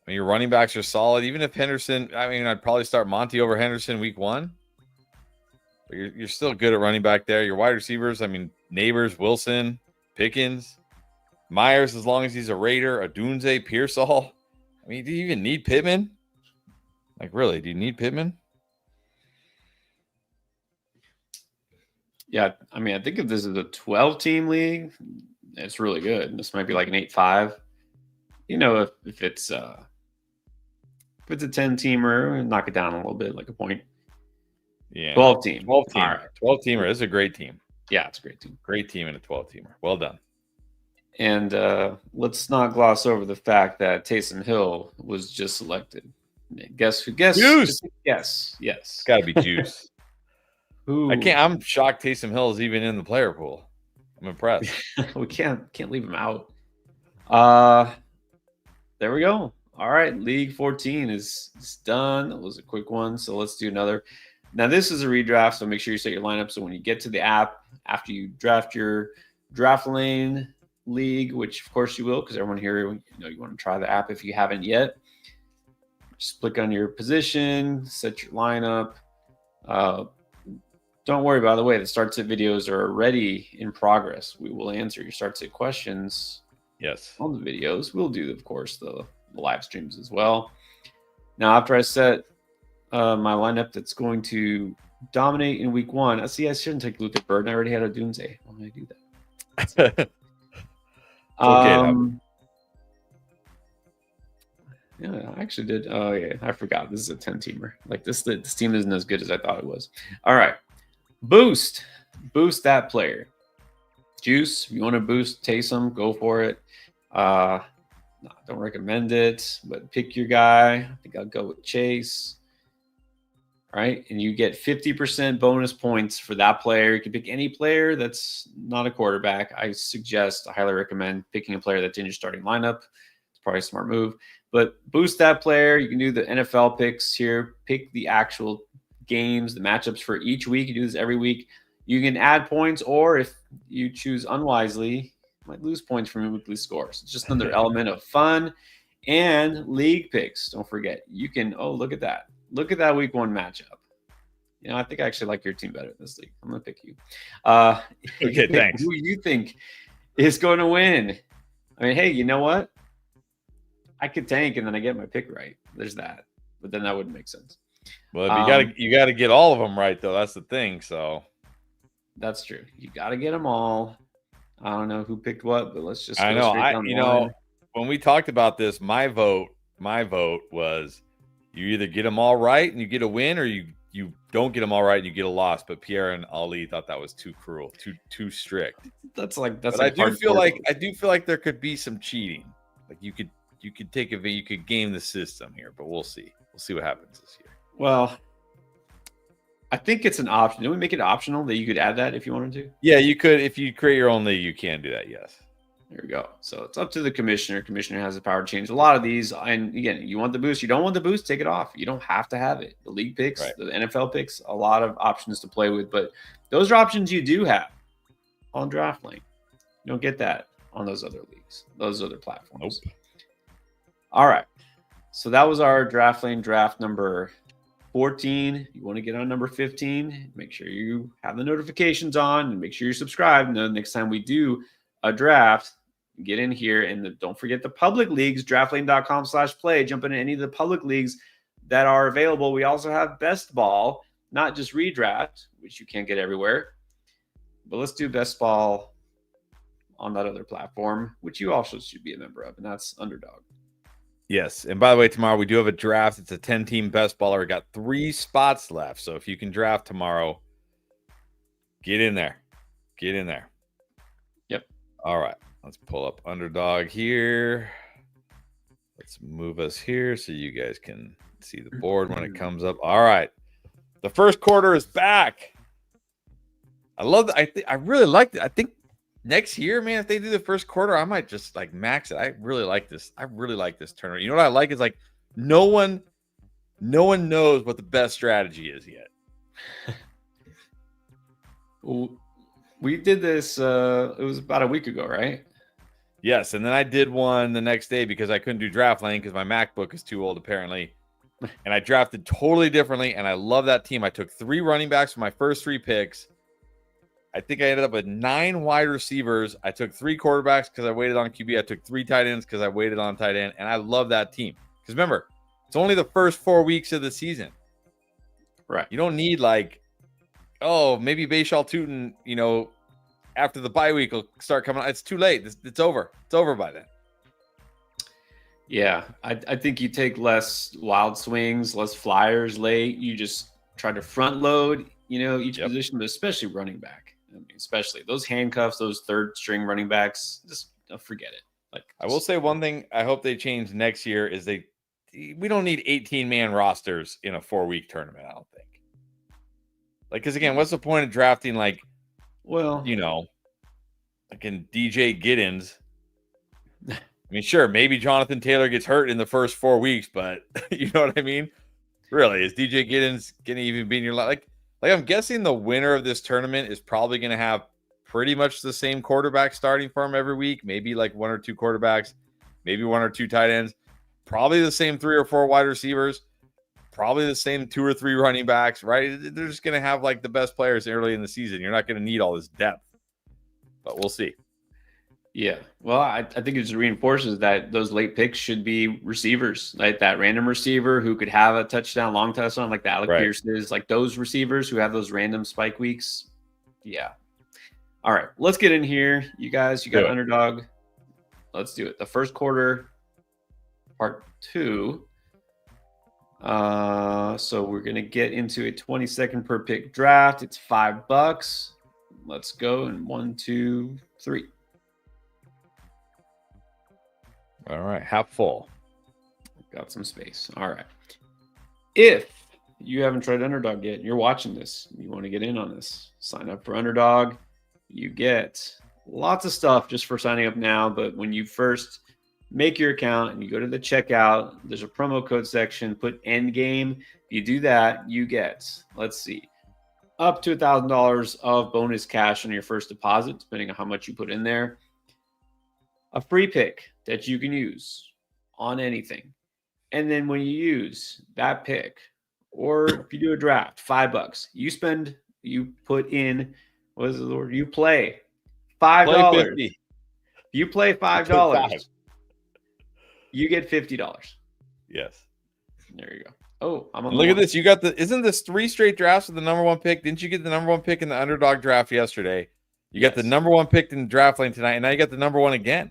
I mean, your running backs are solid. Even if Henderson, I'd probably start Monty over Henderson week 1. But you're still good at running back there. Your wide receivers, Neighbors, Wilson, Pickens, Myers, as long as he's a Raider, Odunze, Pearsall. I mean, do you even need Pittman? Like, really, do you need Pittman? Yeah, I mean, I think if this is a 12-team league, it's really good. This might be like an 8-5. You know, if it's a 10-teamer, knock it down a little bit, like a point. Yeah. 12-team. 12-teamer. Right. 12-teamer. This is a great team. Yeah, it's a great team. Great team and a 12-teamer. Well done. And let's not gloss over the fact that Taysom Hill was just selected. Guess who? Juice. Yes. It's got to be Juice. Who? I'm shocked Taysom Hill is even in the player pool. I'm impressed. We can't leave him out. There we go. All right, League 14 is done. That was a quick one, so let's do another. Now this is a redraft, so make sure you set your lineup. So when you get to the app, after you draft your draft lane league, which of course you will, because everyone here, you want to try the app if you haven't yet. Just click on your position, set your lineup. Don't worry, by the way, the start sit videos are already in progress. We will answer your start sit questions. Yes. On the videos. We'll do, of course, the live streams as well. Now, after I set my lineup that's going to dominate in week 1, I shouldn't take Luther Burden. I already had a Dunze. Why did I do that? Okay. Yeah, I actually did. Oh, yeah. I forgot. This is a 10-teamer. Like, this team isn't as good as I thought it was. All right. Boost that player. Juice, if you want to boost Taysom, go for it. No, don't recommend it, but pick your guy. I think I'll go with Chase. All right, and you get 50% bonus points for that player. You can pick any player that's not a quarterback. I highly recommend picking a player that's in your starting lineup. It's probably a smart move. But boost that player. You can do the NFL picks here. Pick the actual games, the matchups for each week. You do this every week. You can add points, or if you choose unwisely, you might lose points from your weekly scores. It's just another element of fun. And league picks. Don't forget, you can, look at that. Look at that week 1 matchup. I think I actually like your team better in this league. I'm going to pick you. Okay, thanks. Who you think is going to win? I mean, hey, you know what? I could tank and then I get my pick right. There's that. But then that wouldn't make sense. Well, you got to get all of them right, though. That's the thing. So that's true. You got to get them all. I don't know who picked what, but let's just. I know. When we talked about this, my vote was you either get them all right and you get a win, or you don't get them all right and you get a loss. But Pierre and Ali thought that was too cruel, too strict. But I do feel like there could be some cheating. Like you could you could game the system here, but we'll see. We'll see what happens this year. Well, I think it's an option. Did we make it optional that you could add that if you wanted to? Yeah, you could. If you create your own league, you can do that. Yes. There we go. So it's up to the commissioner. Commissioner has the power to change a lot of these. And again, you want the boost. You don't want the boost, take it off. You don't have to have it. The league picks, right. The NFL picks, a lot of options to play with. But those are options you do have on Draft Lane. You don't get that on those other leagues, those other platforms. Nope. All right. So that was our Draft Lane draft number 14. You want to get on number 15, make sure you have the notifications on and make sure you're subscribed. And the next time we do a draft, get in here. And don't forget the public leagues, draftlane.com/play. Jump into any of the public leagues that are available. We also have best ball, not just redraft, which you can't get everywhere. But let's do best ball on that other platform, which you also should be a member of, and that's Underdog. Yes. And by the way, tomorrow we do have a draft. It's a 10-team best baller. We got 3 spots left. So if you can draft tomorrow, get in there. Get in there. Yep. All right. Let's pull up Underdog here. Let's move us here so you guys can see the board when it comes up. All right. The first quarter is back. I love that. I really liked it. I think next year, man, if they do the first quarter, I might just like max it. I really like this. I really like this tournament. You know what I like is like no one knows what the best strategy is yet. We did this. It was about a week ago, right? Yes, and then I did one the next day because I couldn't do Draft Lane because my MacBook is too old apparently, and I drafted totally differently. And I love that team. I took 3 running backs for my first 3 picks. I think I ended up with 9 wide receivers. I took 3 quarterbacks because I waited on QB. I took 3 tight ends because I waited on tight end. And I love that team. Because remember, it's only the first 4 weeks of the season. Right. You don't need maybe Bayshal Tootin, after the bye week will start coming out. It's too late. It's over. It's over by then. Yeah, I think you take less wild swings, less flyers late. You just try to front load, each position, but especially running back. I mean, especially those handcuffs, those third string running backs, just forget it. I will say one thing I hope they change next year is we don't need 18-man rosters in a 4-week tournament, I don't think. Because again, what's the point of drafting like in DJ Giddens? I mean, sure, maybe Jonathan Taylor gets hurt in the first 4 weeks, but you know what I mean? Really, is DJ Giddens going to even be in your life? Like I'm guessing the winner of this tournament is probably going to have pretty much the same quarterback starting for him every week. Maybe like 1 or 2 quarterbacks, maybe 1 or 2 tight ends, probably the same 3 or 4 wide receivers, probably the same 2 or 3 running backs, right? They're just going to have like the best players early in the season. You're not going to need all this depth, but we'll see. Yeah. Well, I think it just reinforces that those late picks should be receivers, like that random receiver who could have a touchdown, long touchdown, like the Alec Pierce is, like those receivers who have those random spike weeks. Yeah. All right. Let's get in here. You guys, you got Underdog. Let's do it. The first quarter, part 2. So we're going to get into a 20-second per pick draft. It's $5. Let's go. And 1, 2, 3. All right, half full. Got some space. All right. If you haven't tried Underdog yet, and you're watching this, you want to get in on this, sign up for Underdog. You get lots of stuff just for signing up now, but when you first make your account and you go to the checkout, there's a promo code section, put Endgame. If you do that, you get, let's see, up to $1,000 of bonus cash on your first deposit, depending on how much you put in there. A free pick that you can use on anything. And then when you use that pick, or if you do a draft, $5, you put in, what is the word? You play $5. You play $5. You get $50. Yes. There you go. Oh, I'm on. Look at this. You got isn't this 3 straight drafts with the number 1 pick? Didn't you get the number 1 pick in the Underdog draft yesterday? You got the number 1 pick in the draft lane tonight, and now you got the number 1 again.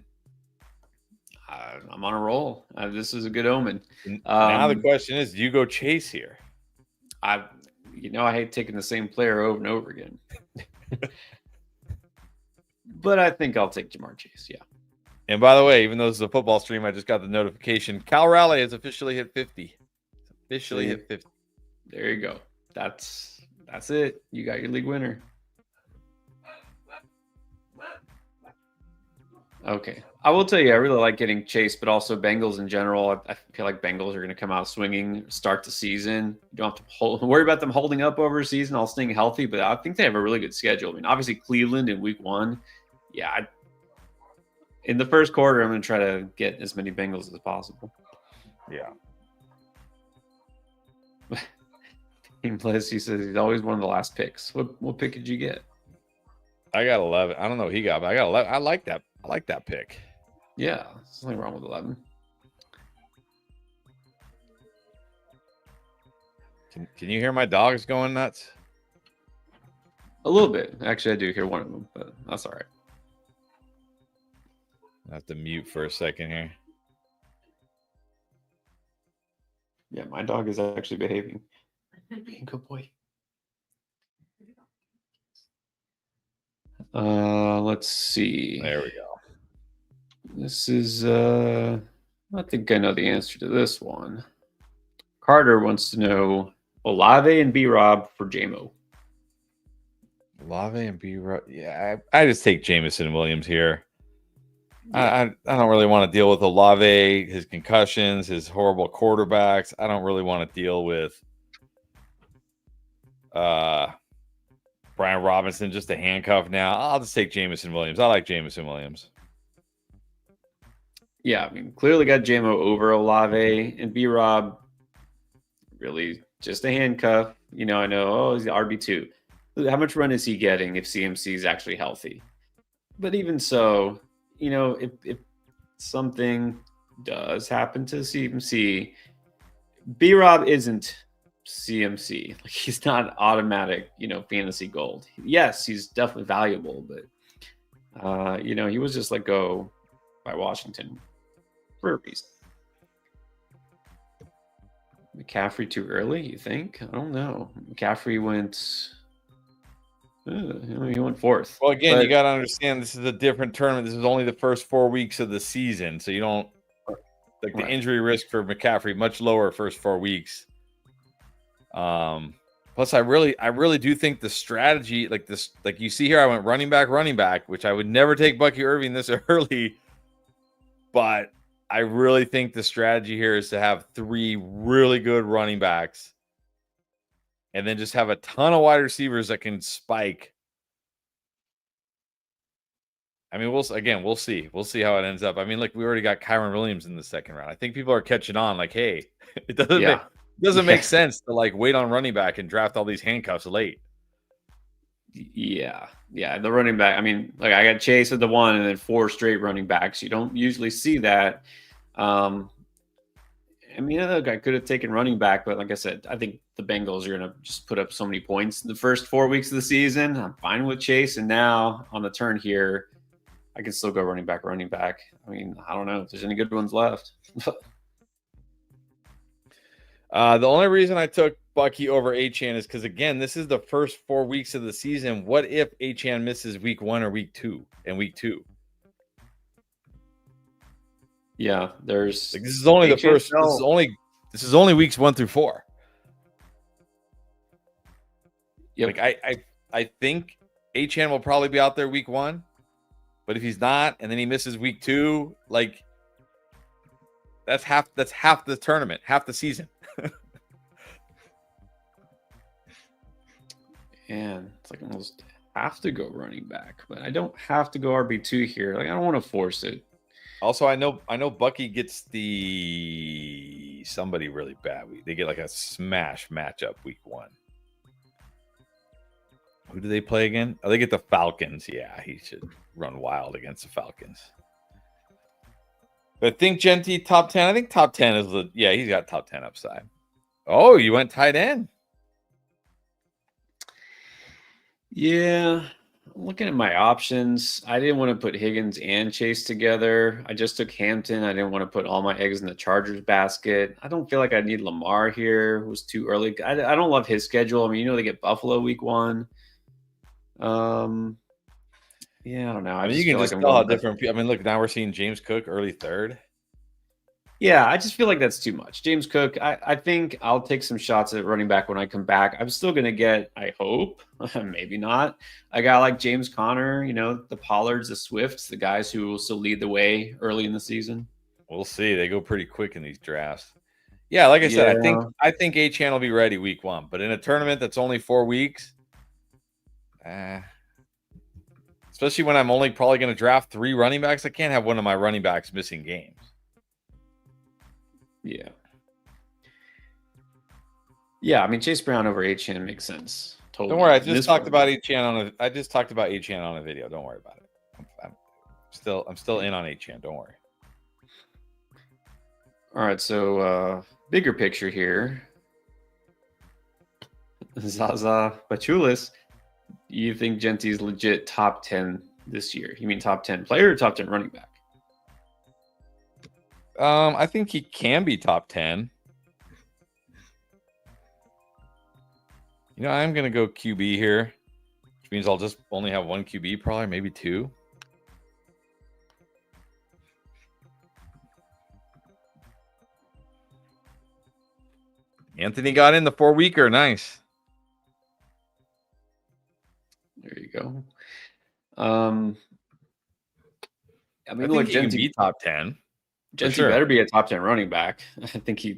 I'm on a roll. This is a good omen. Now the question is, do you go Chase here? I hate taking the same player over and over again. But I think I'll take Jamar Chase, yeah. And by the way, even though this is a football stream, I just got the notification. Cal Raleigh has officially hit 50. Hit 50. There you go. That's it. You got your league winner. Okay. I will tell you, I really like getting Chase, but also Bengals in general. I feel like Bengals are going to come out swinging, start the season. You don't have to worry about them holding up over a season, all staying healthy, but I think they have a really good schedule. I mean, obviously Cleveland in week 1. Yeah. In the first quarter, I'm going to try to get as many Bengals as possible. Yeah. Team Bliss, he says he's always one of the last picks. What pick did you get? I got 11. I don't know what he got, but I got 11. I like that. I like that pick. Yeah, there's nothing wrong with 11. Can you hear my dogs going nuts? A little bit. Actually, I do hear one of them, but that's all right. I have to mute for a second here. Yeah, my dog is actually behaving. Being a good boy. Let's see. There we go. This is I think I know the answer to this one. Carter wants to know Olave and B-Rob for JMO. Olave and B-Rob. Yeah, I just take Jameson Williams here. I don't really want to deal with Olave, his concussions, his horrible quarterbacks. I don't really want to deal with Brian Robinson, just a handcuff now. I'll just take Jameson Williams. I like Jameson Williams. Yeah, I mean, clearly got JMO over Olave, and B-Rob really just a handcuff. I know, he's the RB2. How much run is he getting if CMC is actually healthy? But even so, if something does happen to CMC, B-Rob isn't CMC. Like, he's not automatic, fantasy gold. Yes, he's definitely valuable, but he was just let go by Washington for a reason. McCaffrey too early, you think? I don't know. McCaffrey went. He went fourth. Well, again, you got to understand this is a different tournament. This is only the first 4 weeks of the season, so you don't the injury risk for McCaffrey much lower first 4 weeks. Plus, I really do think the strategy, like you see here, I went running back, which I would never take Bucky Irving this early, but I really think the strategy here is to have 3 really good running backs, and then just have a ton of wide receivers that can spike. I mean, we'll see. We'll see how it ends up. I mean, we already got Kyron Williams in the second round. I think people are catching on. Like, hey, it doesn't make sense to wait on running back and draft all these handcuffs late. Yeah. The running back. I mean, I got Chase at the 1 and then 4 straight running backs. You don't usually see that. I mean, I could have taken running back, but like I said, I think the Bengals are going to just put up so many points in the first 4 weeks of the season. I'm fine with Chase, and now on the turn here, I can still go running back. I mean, I don't know if there's any good ones left. The only reason I took Bucky over Achane is because, again, this is the first 4 weeks of the season. What if Achane misses week 1 or week 2 and week 2? Yeah, there's this is only the first. This is only weeks 1 through 4. Yep. I think Achane will probably be out there week 1. But if he's not, and then he misses week 2, that's half the tournament, half the season. And it's I almost have to go running back, but I don't have to go RB2 here. I don't want to force it. Also, I know Bucky gets somebody really bad. They get a smash matchup week 1. Who do they play again? Oh, they get the Falcons. Yeah, he should run wild against the Falcons. But I think Genty top 10. I think top 10 is he's got top 10 upside. Oh, you went tight end. Yeah, I'm looking at my options. I didn't want to put Higgins and Chase together. I just took Hampton. I didn't want to put all my eggs in the Chargers basket. I don't feel like I need Lamar here. It was too early. I don't love his schedule. I mean, they get Buffalo week 1. Yeah, I don't know. I mean, you can just tell how different. I mean, look, now we're seeing James Cook early 3rd. Yeah, I just feel like that's too much. James Cook, I think I'll take some shots at running back when I come back. I'm still going to get, I hope, maybe not, a guy like James Conner, the Pollards, the Swifts, the guys who will still lead the way early in the season. We'll see. They go pretty quick in these drafts. Yeah, like I said, I think Achane will be ready week 1, but in a tournament that's only 4 weeks, especially when I'm only probably going to draft 3 running backs, I can't have one of my running backs missing games. Yeah. I mean, Chase Brown over Achane makes sense. Totally. Don't worry. I just talked about Achane on a video. Don't worry about it. I'm still in on Achane. Don't worry. All right. So bigger picture here. Zaza Pachulis. You think Genty's legit top 10 this year? You mean top 10 player or top 10 running back? I think he can be top 10. I'm going to go QB here, which means I'll just only have 1 QB, probably, maybe 2. Anthony got in the 4-weeker. Nice. There you go. I mean, look, Genty can be top 10. Genty better be a top 10 running back. I think if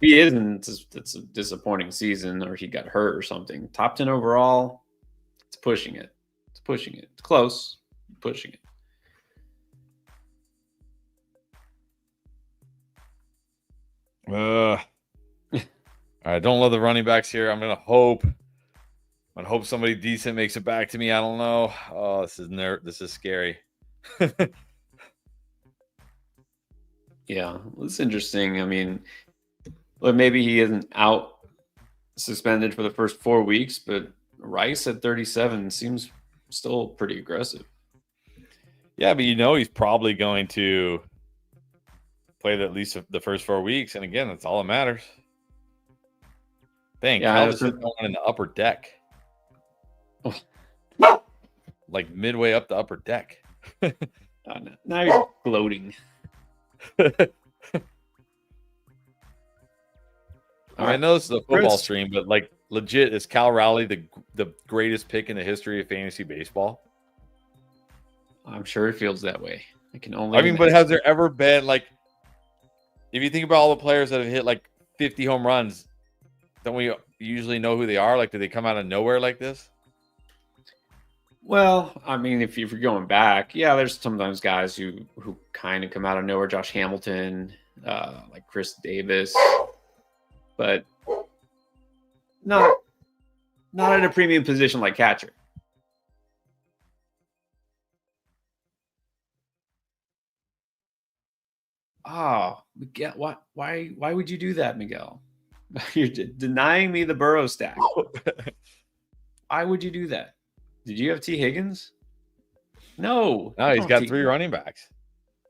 he isn't, it's a disappointing season, or he got hurt or something. Top 10 overall, it's pushing it. It's close, pushing it. All right, don't love the running backs here. I'm going to hope I hope somebody decent makes it back to me. I don't know. Oh, this is scary. Yeah, it's interesting. I mean, look, maybe he isn't out suspended for the first 4 weeks, but Rice at 37 seems still pretty aggressive. Yeah, but he's probably going to play at least the first 4 weeks. And again, that's all that matters. Dang, Yeah, Calvin's just going in the upper deck. Oh. Like midway up the upper deck. Now you're gloating. I know this is a football stream, but like legit, is Cal Raleigh the greatest pick in the history of fantasy baseball? I'm sure it feels that way. I can only. I mean, but has there ever been like, if you think about all the players that have hit like 50 home runs, don't we usually know who they are? Like, do they come out of nowhere like this? Well, I mean, if you're going back, yeah, there's sometimes guys who kind of come out of nowhere. Josh Hamilton, like Chris Davis, but not in a premium position like catcher. Oh, Miguel, why would you do that, Miguel? You're denying me the Burrow stack. Why would you do that? Did you have T. Higgins? No. No, he's got 3 running backs.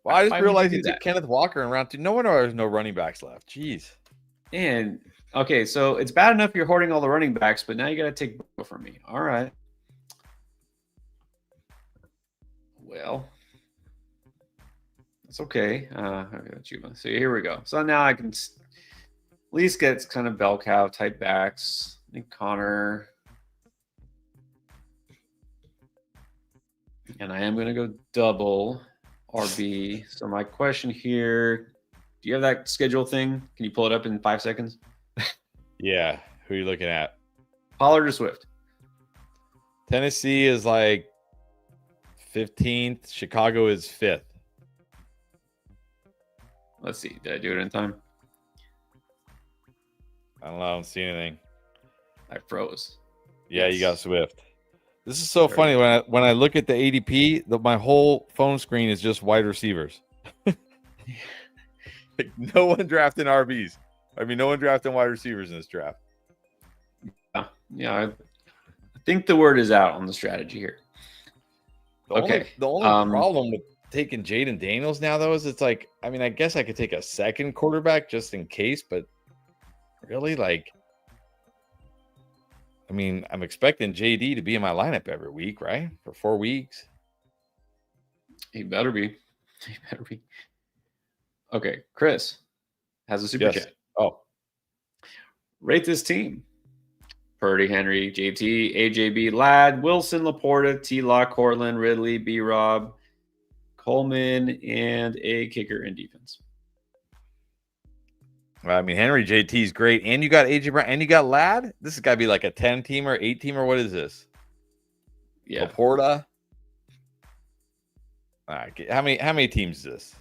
Well, I just realized he took Kenneth Walker in round 2. No wonder there's no running backs left. Jeez. And okay, so it's bad enough you're hoarding all the running backs, but now you got to take Burrow from me. All right. Well, it's okay. So here we go. So now I can at least get kind of bell cow type backs. I think Connor. And I am going to go double RB. So my question here, do you have that schedule thing? Can you pull it up in 5 seconds? Yeah. Who are you looking at? Pollard or Swift? Tennessee is like 15th. Chicago is 5th. Let's see. Did I do it in time? I don't know. I don't see anything. I froze. Yeah, yes. You got Swift. This is so funny. When I look at the ADP, my whole phone screen is just wide receivers. Like no one drafting RBs. I mean, no one drafting wide receivers in this draft. Yeah. I think the word is out on the strategy here. The only problem with taking Jaden Daniels now, though, is it's like, I mean, I guess I could take a second quarterback just in case, but really, like, I mean, I'm expecting JD to be in my lineup every week, right? For 4 weeks. He better be. Okay, Chris has a super chat. Oh. Rate this team. Purdy, Henry, JT, AJB, Ladd, Wilson, Laporta, T-Lock, Cortland, Ridley, B-Rob, Coleman, and a kicker in defense. I mean, Henry JT is great. And you got AJ Brown and you got Ladd. This has got to be like a 10-teamer, 8-teamer. What is this? Yeah. Laporta. All right. How many teams is this?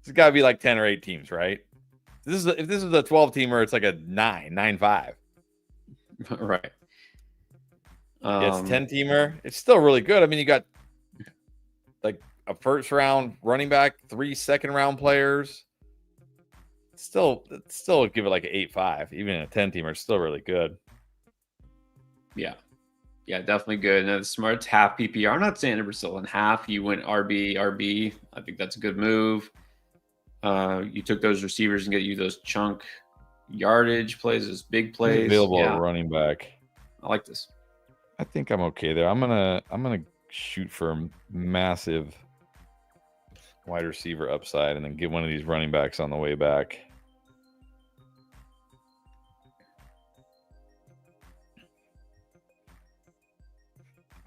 It's got to be like 10 or 8 teams, right? If this is a 12-teamer, it's like a 9-5. Right. It's 10-teamer. It's still really good. I mean, you got like a first-round running back, 3 second-round players. Still give it like an 8-5. Even in a 10-teamer, it's still really good. Yeah, definitely good. And the Smart's half PPR. I'm not saying it was still in half. You went RB. I think that's a good move. You took those receivers and get you those chunk yardage plays, those big plays. Available at running back. I like this. I think I'm okay there. I'm gonna shoot for a massive wide receiver upside and then get one of these running backs on the way back.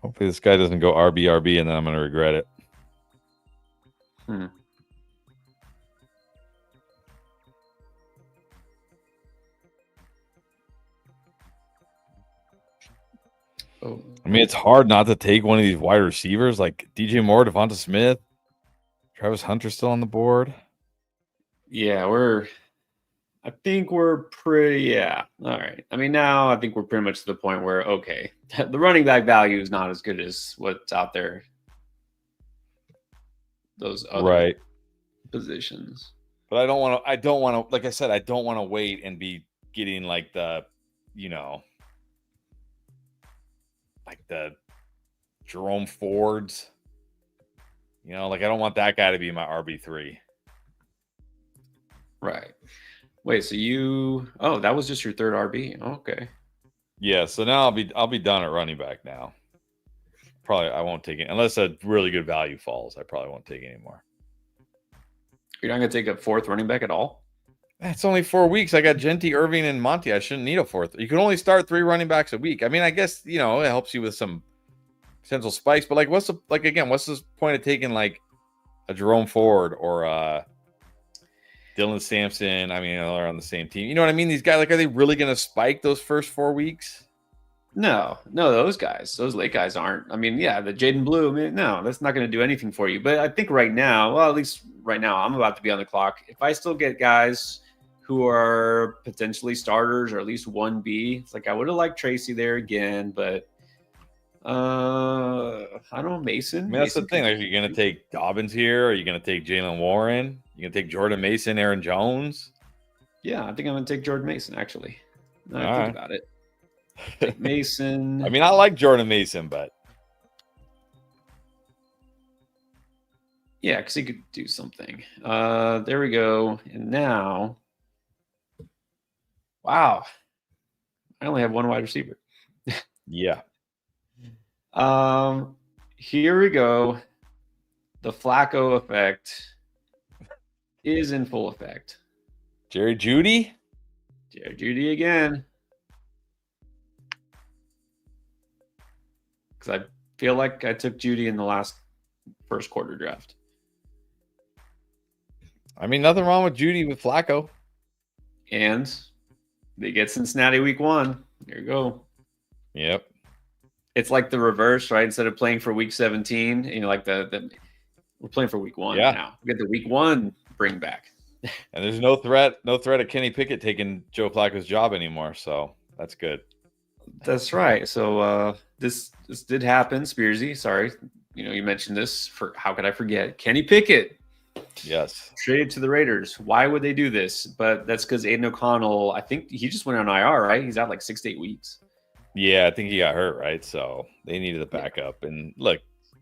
Hopefully this guy doesn't go RB and then I'm going to regret it. Oh. I mean, it's hard not to take one of these wide receivers like DJ Moore, Devonta Smith, Travis Hunter still on the board. Yeah, we're I think we're pretty, yeah. All right. I mean, now I think we're pretty much to the point where, okay, the running back value is not as good as what's out there, those other positions. But I don't want to, like I said, I don't want to wait and be getting like the, like the Jerome Fords. Like I don't want that guy to be my RB3. Right. Wait, so that was just your third RB. Okay. Yeah, so now I'll be done at running back now. Probably I won't take it unless a really good value falls. I probably won't take it anymore. You're not going to take a fourth running back at all? It's only 4 weeks. I got Genty, Irving, and Monty. I shouldn't need a fourth. You can only start 3 running backs a week. I mean, I guess, it helps you with some potential spikes, but what's the point of taking like a Jerome Ford or Dylan Sampson? I mean, they're on the same team. You know what I mean? These guys, are they really going to spike those first 4 weeks? No, those late guys aren't. I mean, yeah, the Jaden Blue, I mean, no, that's not going to do anything for you. But I think right now, well, at least right now, I'm about to be on the clock. If I still get guys who are potentially starters or at least 1B, it's like I would have liked Tracy there again, but I don't know, Mason. I mean, that's the thing. Are you going to take Dobbins here? Are you going to take Jalen Warren? You going to take Jordan Mason, Aaron Jones? Yeah, I think I'm going to take Jordan Mason, actually. Now I think about it. Mason. I mean, I like Jordan Mason, but yeah, because he could do something. There we go. And now, wow, I only have one wide receiver. Yeah. Here we go. The Flacco effect is in full effect. Jerry Jeudy again. Because I feel like I took Jeudy in the last first quarter draft. I mean, nothing wrong with Jeudy with Flacco. And they get Cincinnati week 1. There you go. Yep. It's like the reverse, right? Instead of playing for week 17, like we're playing for week 1 now. We get the week 1 bring back. And there's no threat of Kenny Pickett taking Joe Flacco's job anymore. So that's good. That's right. So this did happen, Spearsy. Sorry. You mentioned this. How could I forget? Kenny Pickett. Yes. Traded to the Raiders. Why would they do this? But that's because Aiden O'Connell, I think he just went on IR, right? He's out like 6 to 8 weeks. Yeah, I think he got hurt, right? So they needed a backup. Yeah. And look,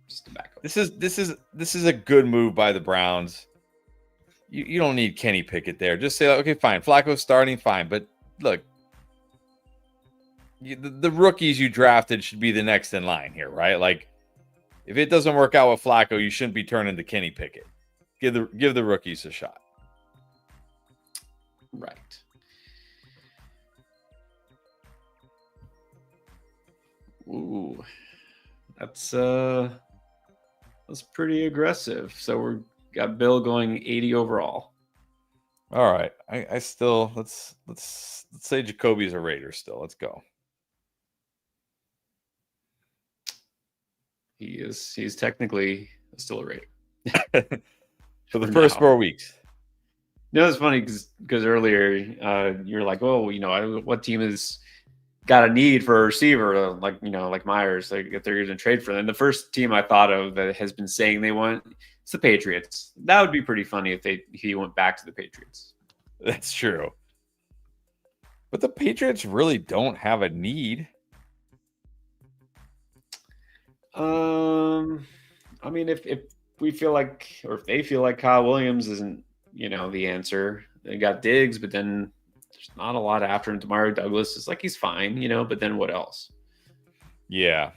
just a backup. This is a good move by the Browns. You don't need Kenny Pickett there. Just say, okay, fine. Flacco's starting, fine. But look, the rookies you drafted should be the next in line here, right? Like, if it doesn't work out with Flacco, you shouldn't be turning to Kenny Pickett. Give the rookies a shot. Right. Ooh, that's pretty aggressive. So we're got Bill going 80 overall. All right. I still let's say Jacoby's a Raider still. Let's go. He's technically still a Raider. For the first 4 weeks. It's funny because earlier you're like, oh, what team has got a need for a receiver like Myers, like if they're going to trade for them. The first team I thought of that has been saying they want, it's the Patriots. That would be pretty funny if he went back to the Patriots. That's true. But the Patriots really don't have a need. I mean, if we feel like, or if they feel like Kyle Williams isn't, the answer, they got Diggs, but then there's not a lot after him. Demario Douglas is like, he's fine, but then what else? Yeah.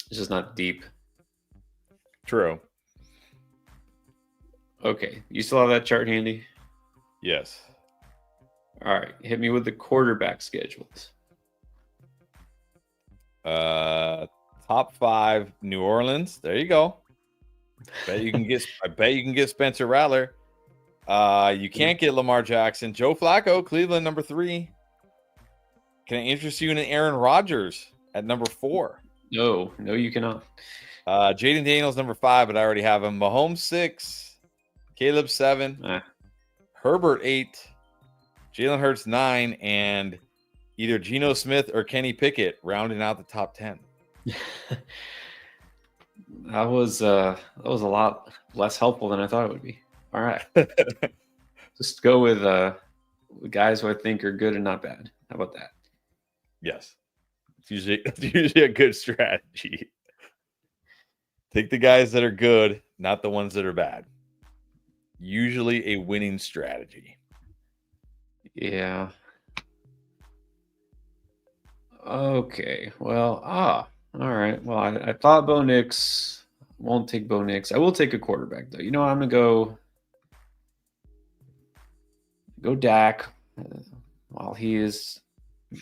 It's just not deep. True. Okay. You still have that chart handy? Yes. All right. Hit me with the quarterback schedules. Top 5, New Orleans. There you go. I bet you can get Spencer Rattler. You can't get Lamar Jackson. Joe Flacco, Cleveland, number 3. Can I interest you in Aaron Rodgers at number 4? No, you cannot. Jaden Daniels, number 5, but I already have him. Mahomes, 6. Caleb, 7. Herbert, 8. Jalen Hurts 9, and either Geno Smith or Kenny Pickett rounding out the top 10. That was a lot less helpful than I thought it would be. All right. Just go with the guys who I think are good and not bad. How about that? Yes. It's usually a good strategy. Take the guys that are good, not the ones that are bad. Usually a winning strategy. Yeah. Okay. Well, all right. Well, I thought Bo Nix. Won't take Bo Nix. I will take a quarterback, though. You know, I'm going to go Dak while he is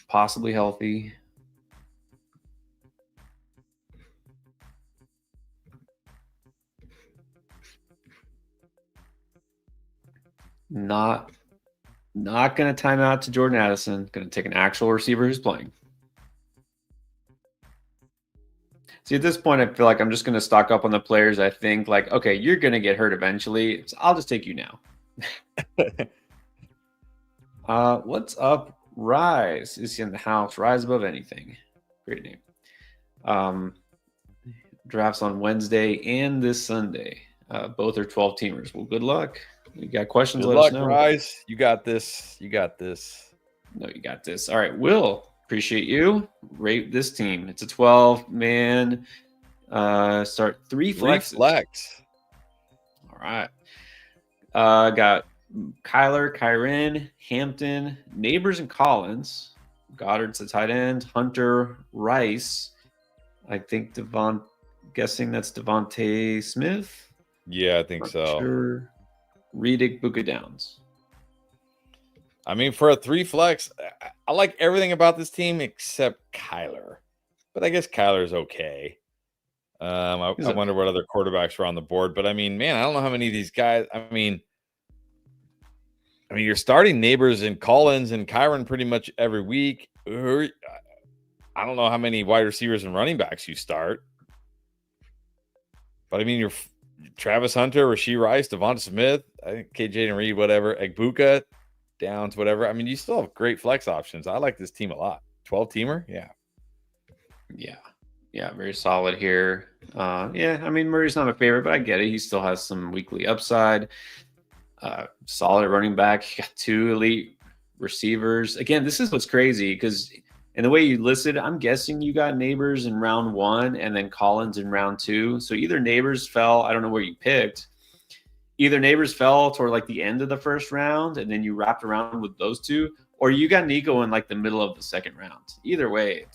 possibly healthy. Not going to time out to Jordan Addison. Going to take an actual receiver who's playing. See, at this point, I feel like I'm just going to stock up on the players I think, like, okay, you're going to get hurt eventually. So I'll just take you now. What's up, Rise? Is he in the house? Rise above anything. Great name. Drafts on Wednesday and this Sunday. Both are 12-teamers. Well, good luck. You got questions? Good let luck, us know. Rise. You got this. You got this. No, you got this. All right, Will. Appreciate you. Rate this team. It's a 12-man. Start three flexes. Flex. All right. Got Kyler, Kyren, Hampton, Neighbors, and Collins. Goddard's the tight end. Hunter, Rice. I think guessing that's Devontae Smith. Yeah, I think so. Sure. Redick, Buka Downs. I mean, for a 3 flex, I like everything about this team except Kyler. But I guess Kyler's okay. I wonder what other quarterbacks were on the board. But I mean, man, I don't know how many of these guys. I mean, you're starting Neighbors and Collins and Kyren pretty much every week. I don't know how many wide receivers and running backs you start. But I mean, you're Travis Hunter, Rashee Rice, Devonta Smith, I think KJ and Reed, whatever, Egbuka, Downs, whatever. I mean, you still have great flex options. I like this team a lot. 12-teamer? Yeah, very solid here. Yeah, I mean, Murray's not my favorite, but I get it. He still has some weekly upside. Solid running back. He got 2 elite receivers. Again, this is what's crazy because in the way you listed, I'm guessing you got Neighbors in round 1 and then Collins in round 2. So either Neighbors fell, I don't know where you picked. Either Neighbors fell toward like the end of the first round and then you wrapped around with those 2, or you got Nico in like the middle of the second round. Either way,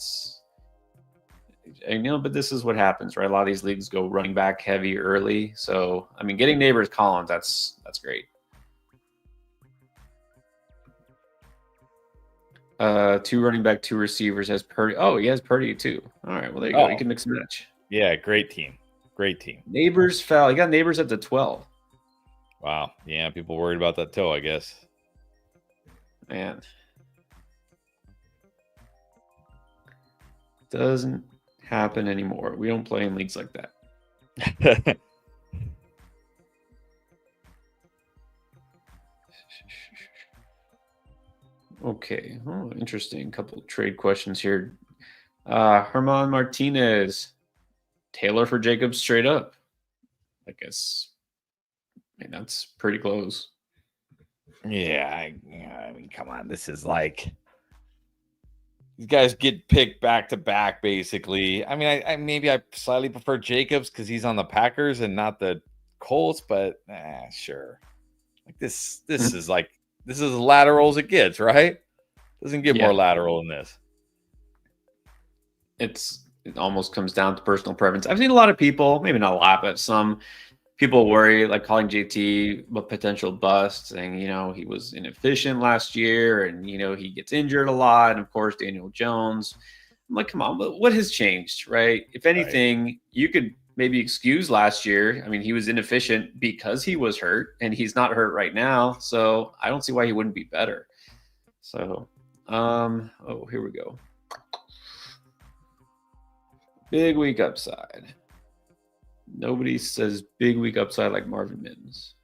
but this is what happens, right? A lot of these leagues go running back heavy early. So, I mean, getting Neighbors, Collins, that's great. 2 running back, 2 receivers, has Purdy. Oh, he has Purdy too. All right, well, there you go. You can mix and match. Yeah, great team. Neighbors fell. He got Neighbors at the 12. Wow. Yeah, people worried about that toe, I guess. Man. Doesn't happen anymore. We don't play in leagues like that. Okay. Oh, interesting. Couple of trade questions here. Herman Martinez. Taylor for Jacobs straight up. I guess. I mean, that's pretty close. Yeah, I mean, come on. This is like these guys get picked back to back, basically. I mean, I slightly prefer Jacobs because he's on the Packers and not the Colts, but sure. Like this is this is as lateral as it gets, right? Doesn't get more lateral than this. It almost comes down to personal preference. I've seen a lot of people, maybe not a lot, but some people worry, like calling JT a potential bust, saying, he was inefficient last year and, he gets injured a lot. And of course, Daniel Jones. I'm like, come on, but what has changed, right? If anything, you could maybe excuse last year. I mean, he was inefficient because he was hurt and he's not hurt right now. So I don't see why he wouldn't be better. So, here we go. Big week upside. Nobody says big week upside like Marvin Mims.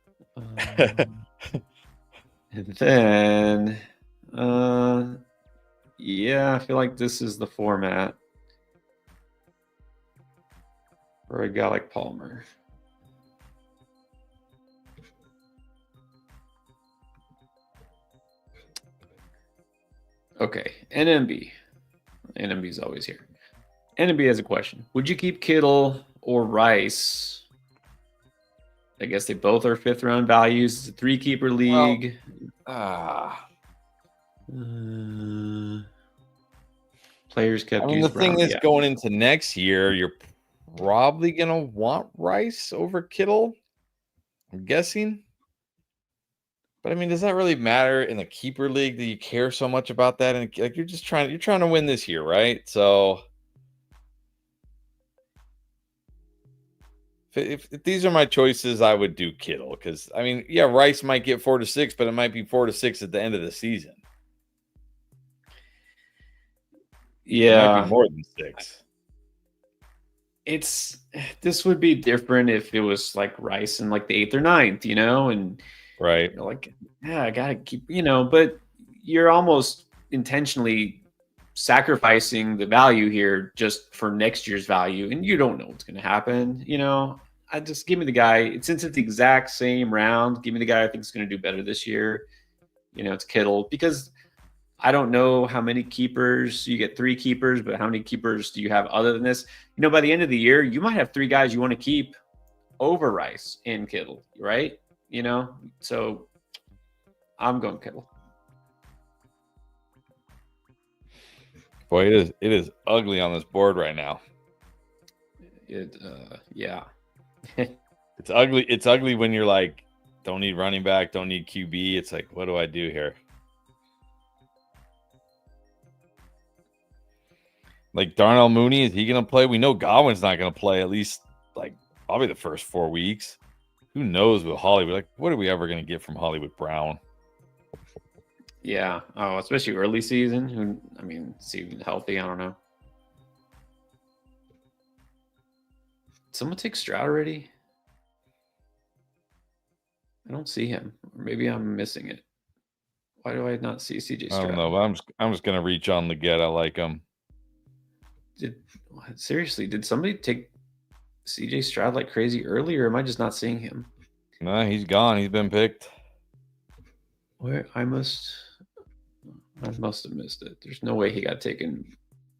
And then Yeah, I feel like this is the format for a guy like Palmer. Okay, NMB. NMB is always here. NMB has a question. Would you keep Kittle or Rice? I guess they both are 5th round values. It's a 3-keeper league. Players kept. I mean, the thing is, going into next year, you're probably gonna want Rice over Kittle. I'm guessing. But I mean, does that really matter in a keeper league? Do you care so much about that? And like, you're trying to win this year, right? So if these are my choices, I would do Kittle because I mean, yeah, Rice might get 4 to 6, but it might be 4 to 6 at the end of the season. Yeah, it might be more than 6. This would be different if it was like Rice in like the 8th or 9th, and right, like, yeah, I gotta keep, but you're almost intentionally sacrificing the value here just for next year's value, and you don't know what's going to happen. I just give me the guy. Since it's the exact same round, give me the guy I think is going to do better this year. It's Kittle, because I don't know how many keepers you get. 3 keepers, but how many keepers do you have other than this? By the end of the year, you might have 3 guys you want to keep over Rice and Kittle, right? So I'm going Kittle. Boy, it is ugly on this board right now. Yeah. It's ugly. It's ugly when you're like, don't need running back, don't need QB. It's like, what do I do here? Like Darnell Mooney, is he going to play? We know Godwin's not going to play at least like probably the first 4 weeks. Who knows with Hollywood? Like, what are we ever going to get from Hollywood Brown? Yeah. Oh, especially early season. Is he even healthy? I don't know. Someone take Stroud already? I don't see him. Or maybe I'm missing it. Why do I not see CJ Stroud? I don't know. But I'm just going to reach on Leggett. I like him. Seriously, did somebody take CJ Stroud like crazy early, or am I just not seeing him? No, he's gone. He's been picked. I must have missed it. There's no way he got taken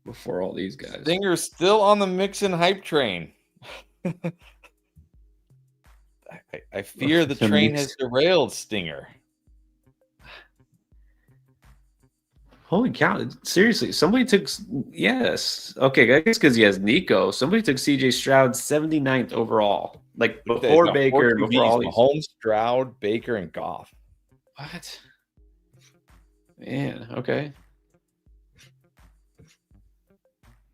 before all these guys. Stinger's still on the Mixon hype train. I fear the train has derailed Stinger. Holy cow. Seriously, somebody took... Yes. Okay, I guess because he has Nico. Somebody took CJ Stroud 79th overall. Like, before Baker and before all these... Mahomes, Stroud, Baker, and Goff. What? Man, okay.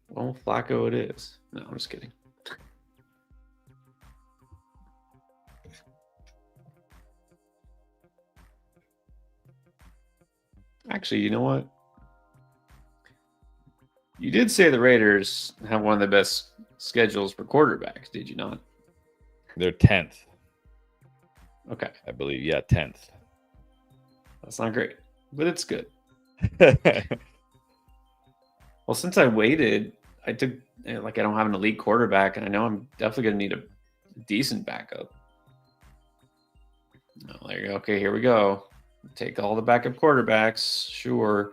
Well, Flacco it is. No, I'm just kidding. Actually, you know what? You did say the Raiders have one of the best schedules for quarterbacks, did you not? They're 10th. Okay. I believe, yeah, 10th. That's not great, but it's good. Well, since I waited, I took, I don't have an elite quarterback, and I know I'm definitely going to need a decent backup. Oh, there you go. Okay, here we go. Take all the backup quarterbacks. Sure.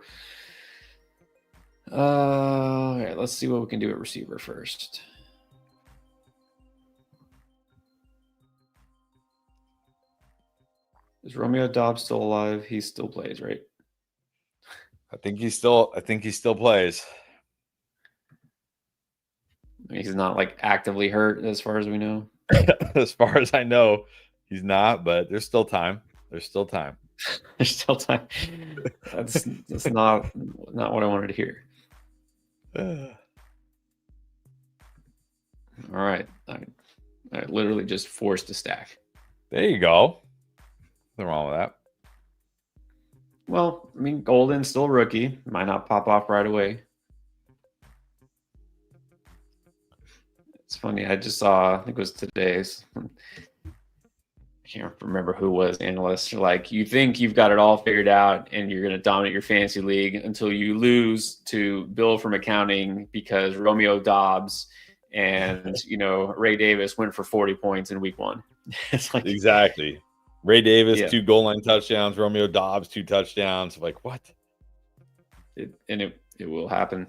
All right, let's see what we can do at receiver first. Is Romeo Dobbs still alive? He still plays, right? I think he still plays. He's not actively hurt as far as we know. As far as I know, he's not, but there's still time. There's still time. There's still time. That's not what I wanted to hear. All right. I literally just forced a stack. There you go. Nothing wrong with that. Well, Golden's still a rookie. Might not pop off right away. It's funny. I just saw, I think it was today's. can't remember who was analyst. Like, you think you've got it all figured out and you're going to dominate your fantasy league until you lose to Bill from accounting because Romeo Dobbs and Ray Davis went for 40 points in week 1. It's like, exactly. Ray Davis, Yeah. 2 goal line touchdowns. Romeo Dobbs, 2 touchdowns. Like, what? It will happen.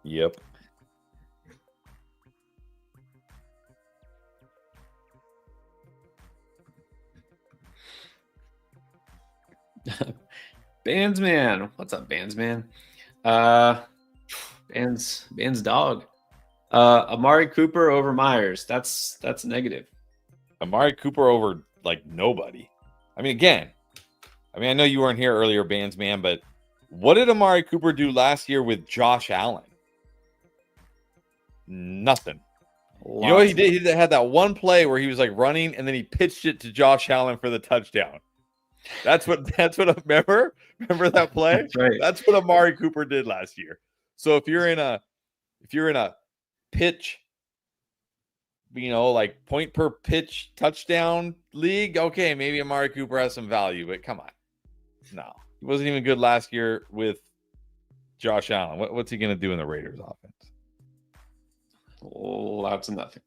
Yep. Bandsman, what's up, Bandsman? Band's dog. Amari Cooper over Myers. That's negative. Amari Cooper over like nobody. I mean, again, I know you weren't here earlier, Bandsman, but what did Amari Cooper do last year with Josh Allen? Nothing. You know what he did? He had that one play where he was like running and then he pitched it to Josh Allen for the touchdown. That's what remember that play? That's right. That's what Amari Cooper did last year. So if you're in a pitch, like point per pitch touchdown league, okay, maybe Amari Cooper has some value, but come on. No. He wasn't even good last year with Josh Allen. What's he going to do in the Raiders offense? Lots of nothing.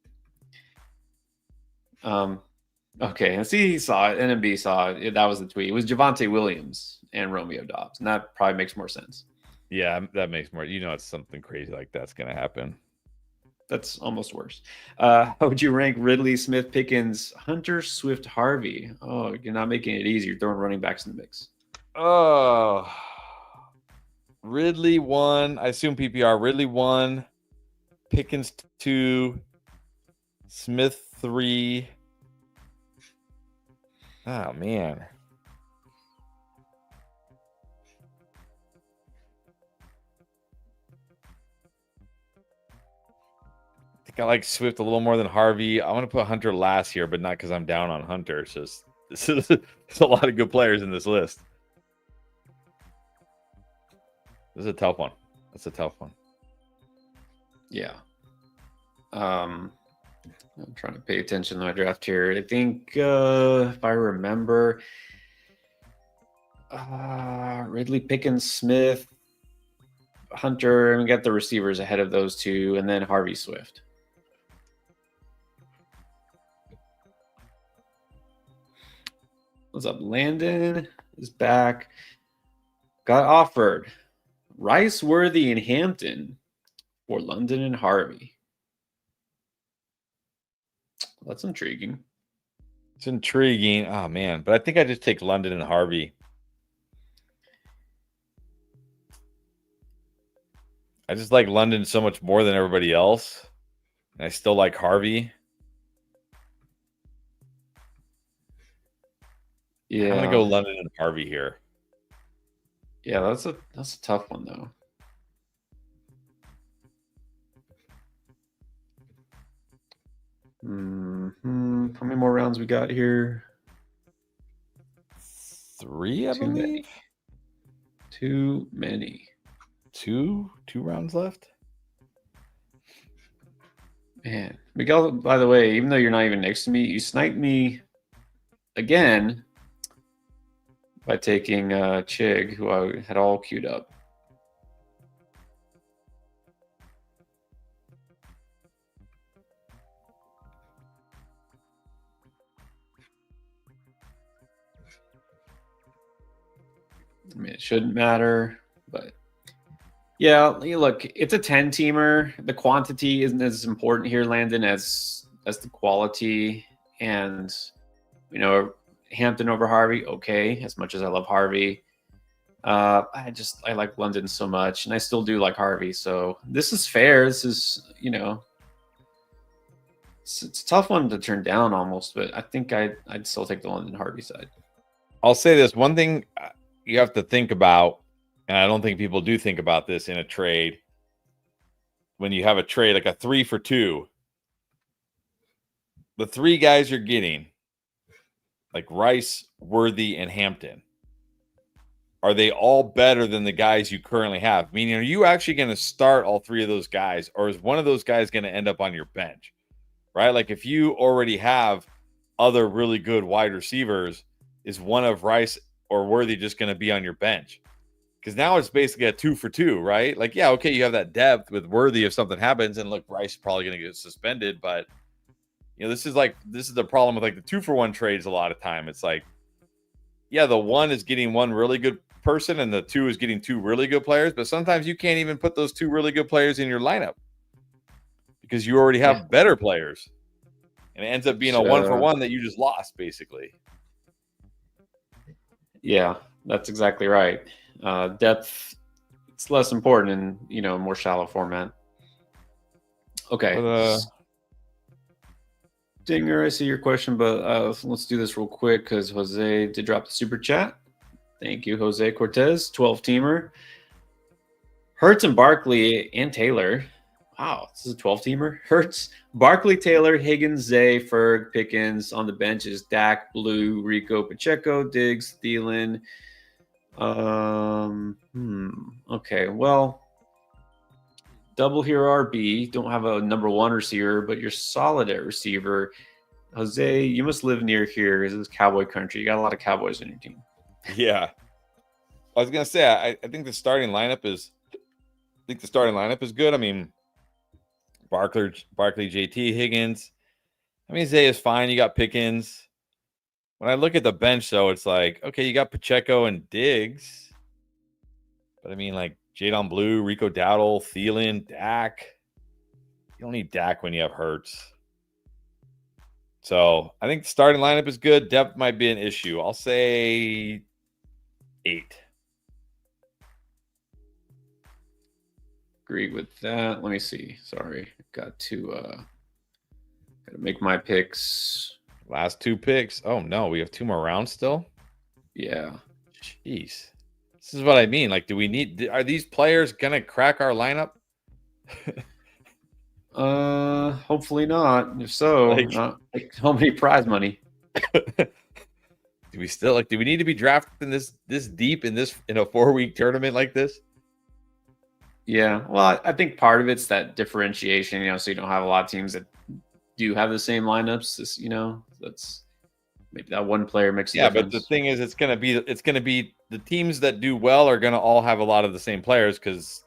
Okay, and see, he saw it. NMB saw it. That was the tweet. It was Javonte Williams and Romeo Dobbs, and that probably makes more sense. Yeah, that makes more. It's something crazy like that's going to happen. That's almost worse. How would you rank Ridley, Smith, Pickens, Hunter, Swift, Harvey? Oh, you're not making it easy. You're throwing running backs in the mix. Oh, Ridley 1. I assume PPR. Ridley 1, Pickens 2, Smith 3. Oh, man. I think I like Swift a little more than Harvey. I want to put Hunter last here, but not because I'm down on Hunter. It's just there's a lot of good players in this list. This is a tough one. That's a tough one. Yeah. I'm trying to pay attention to my draft here. I think if I remember, Ridley, Pickens, Smith, Hunter, and we got the receivers ahead of those two, and then Harvey, Swift. What's up? Landon is back. Got offered Rice, Worthy, and Hampton for London and Harvey. That's intriguing. It's intriguing. Oh, man. But I think I just take London and Harvey. I just like London so much more than everybody else. And I still like Harvey. Yeah. I'm going to go London and Harvey here. Yeah, that's a tough one, though. How many more rounds we got here? 3, I believe. Too many. 2 rounds left. Man, Miguel, by the way, even though you're not even next to me, you sniped me again by taking Chig, who I had all queued up. I mean, it shouldn't matter, but yeah, look, it's a 10-teamer. The quantity isn't as important here, Landon, as the quality. And Hampton over Harvey, okay, as much as I love Harvey. I like London so much, and I still do like Harvey. So this is fair. This is, it's a tough one to turn down almost, but I think I'd still take the London Harvey side. I'll say this one thing you have to think about, and I don't think people do think about this in a trade. When you have a trade like a 3 for 2, the 3 guys you're getting, like Rice, Worthy, and Hampton, are they all better than the guys you currently have? Meaning, are you actually going to start all 3 of those guys, or is one of those guys going to end up on your bench? Right? Like if you already have other really good wide receivers, is one of Rice or Worthy just going to be on your bench? Because now it's basically a 2 for 2, right? Like, yeah, okay, you have that depth with Worthy if something happens, and look, Rice is probably going to get suspended, but this is the problem with like the 2 for 1 trades. A lot of time, it's like, yeah, the 1 is getting one really good person, and the 2 is getting 2 really good players, but sometimes you can't even put those 2 really good players in your lineup because you already have better players, and it ends up being a 1 for 1 that you just lost, basically. Yeah, that's exactly right. Depth, it's less important in a more shallow format. Okay. But, Dinger, I see your question, but let's do this real quick because Jose did drop the super chat. Thank you, Jose Cortez, 12-teamer. Hurts and Barkley and Taylor. Wow, this is a 12-teamer. Hurts, Barkley, Taylor, Higgins, Zay, Ferg, Pickens. On the bench is Dak, Blue, Rico, Pacheco, Diggs, Thielen. Okay, well, double here RB. Don't have a number 1 receiver, but you're solid at receiver. Jose, you must live near here. This is Cowboy country. You got a lot of Cowboys on your team. Yeah. I was gonna say I think the starting lineup is good. I mean, Barkley, JT, Higgins. I mean, Zay is fine. You got Pickens. When I look at the bench, though, it's like, okay, you got Pacheco and Diggs. But I mean, like Jadon Blue, Rico Dowdle, Thielen, Dak. You don't need Dak when you have Hurts. So I think the starting lineup is good. Depth might be an issue. I'll say 8. Agree with that. Let me see. Sorry, got to make my picks. Last 2 picks. Oh no, we have 2 more rounds still. Yeah. Jeez, this is what I mean. Like, are these players gonna crack our lineup? Hopefully not. If so, not like how many prize money? Do we need to be drafting this deep in a 4-week tournament like this? Yeah. Well, I think part of it's that differentiation, so you don't have a lot of teams that do have the same lineups. That's maybe that one player makes a difference. But the thing is, it's gonna be the teams that do well are gonna all have a lot of the same players because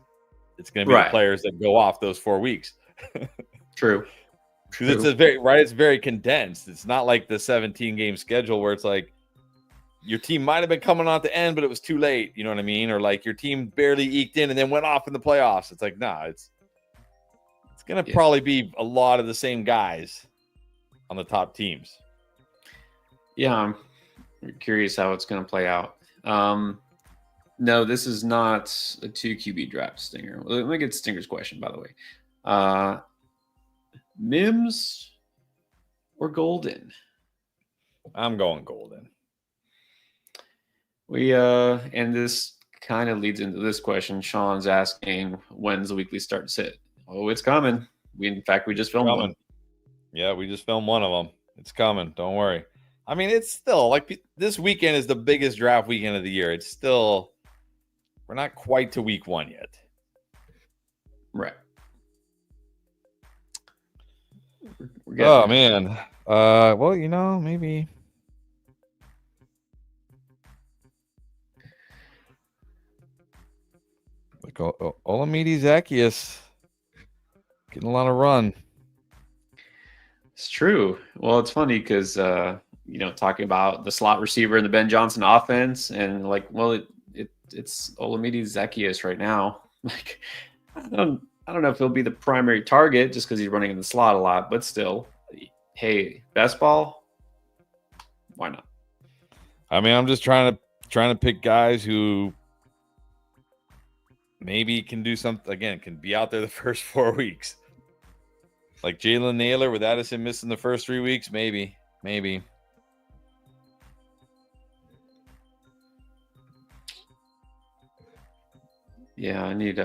it's gonna be the players that go off those 4 weeks. True. Because it's very condensed. It's not like the 17-game schedule where it's like your team might have been coming on at the end, but it was too late. You know what I mean? Or like your team barely eked in and then went off in the playoffs. It's like, nah, it's going to probably be a lot of the same guys on the top teams. Yeah, I'm curious how it's going to play out. No, this is not a 2 QB draft, Stinger. Let me get Stinger's question, by the way. Mims or Golden? I'm going Golden. And this kind of leads into this question. Sean's asking, when's the weekly start sit? Oh, it's coming. We just filmed one. Yeah, we just filmed one of them. It's coming. Don't worry. I mean, it's still like this weekend is the biggest draft weekend of the year. It's still, we're not quite to week 1 yet. Right. Oh man. Well, maybe. Like Olamide Zacchaeus getting a lot of run. It's true. Well, it's funny because talking about the slot receiver in the Ben Johnson offense, and it's Olamide Zacchaeus right now. Like, I don't know if he'll be the primary target just because he's running in the slot a lot, but still, hey, best ball, why not? I mean, I'm just trying to pick guys who maybe can do something, again, can be out there the first 4 weeks. Like Jalen Naylor with Addison missing the first 3 weeks, maybe. Yeah, I need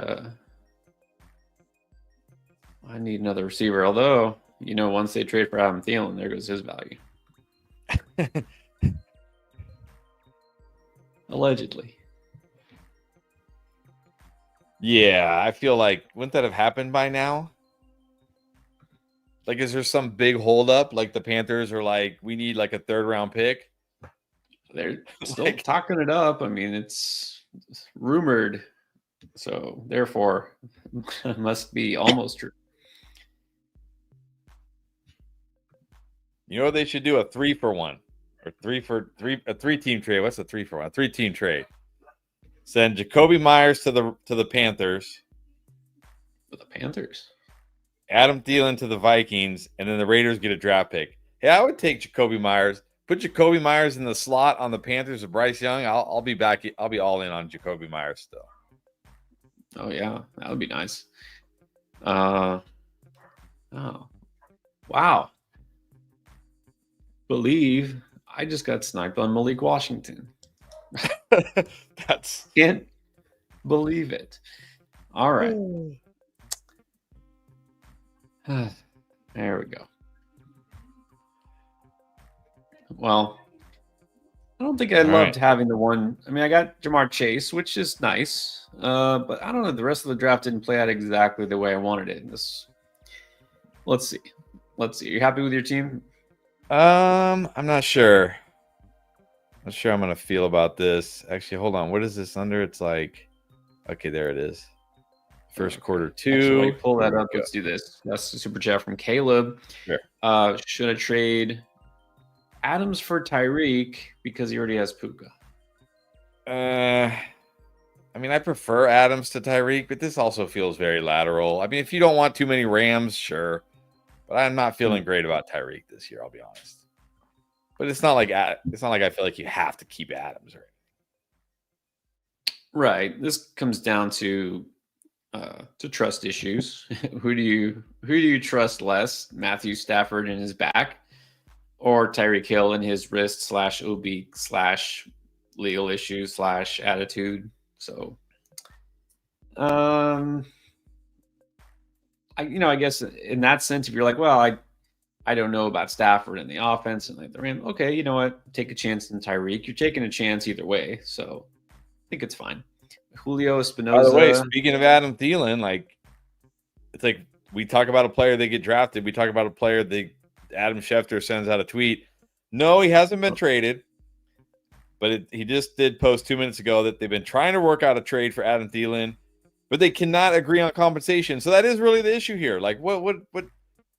another receiver. Although, once they trade for Adam Thielen, there goes his value. Allegedly. Yeah, I feel like, wouldn't that have happened by now? Like, is there some big holdup? Like the Panthers are like, we need like a 3rd round pick. They're still talking it up. I mean, it's rumored, so therefore, it must be almost true. You know what they should do? A 3-for-1 or 3-team trade. What's a 3-for-1? A 3-team trade. Send Jacoby Myers to the Panthers. For the Panthers. Adam Thielen to the Vikings, and then the Raiders get a draft pick. Hey, I would take Jacoby Myers. Put Jacoby Myers in the slot on the Panthers with Bryce Young. I'll be back. I'll be all in on Jacoby Myers still. Oh yeah, that would be nice. Oh, wow. Believe I just got sniped on Malik Washington. That's Can't believe it. All right. There we go. Well, I don't think I loved having the one. I mean, I got Jamar Chase, which is nice. But I don't know. The rest of the draft didn't play out exactly the way I wanted it. Let's see. You happy with your team? I'm not sure. Not sure I'm gonna feel about this. Actually, hold on. What is this under? It's like, okay, there it is. First quarter 2. Actually, while you pull that up, let's do this. That's the super chat from Caleb. Sure. Should I trade Adams for Tyreek because he already has Puka? I mean, I prefer Adams to Tyreek, but this also feels very lateral. I mean, if you don't want too many Rams, sure. But I'm not feeling great about Tyreek this year, I'll be honest. But it's not like I feel like you have to keep Adams, right? This comes down to trust issues. Who do you trust less? Matthew Stafford in his back, or Tyreek Hill in his wrist / oblique / legal issues / attitude? So, I guess in that sense, if you're like, well, I don't know about Stafford and the offense and like the Rams, okay, you know what? Take a chance in Tyreek. You're taking a chance either way, so I think it's fine. Julio Espinosa. By the way, speaking of Adam Thielen, like it's like we talk about a player they get drafted. We talk about a player Adam Schefter sends out a tweet. No, he hasn't been traded, but he just did post 2 minutes ago that they've been trying to work out a trade for Adam Thielen, but they cannot agree on compensation. So that is really the issue here. Like, what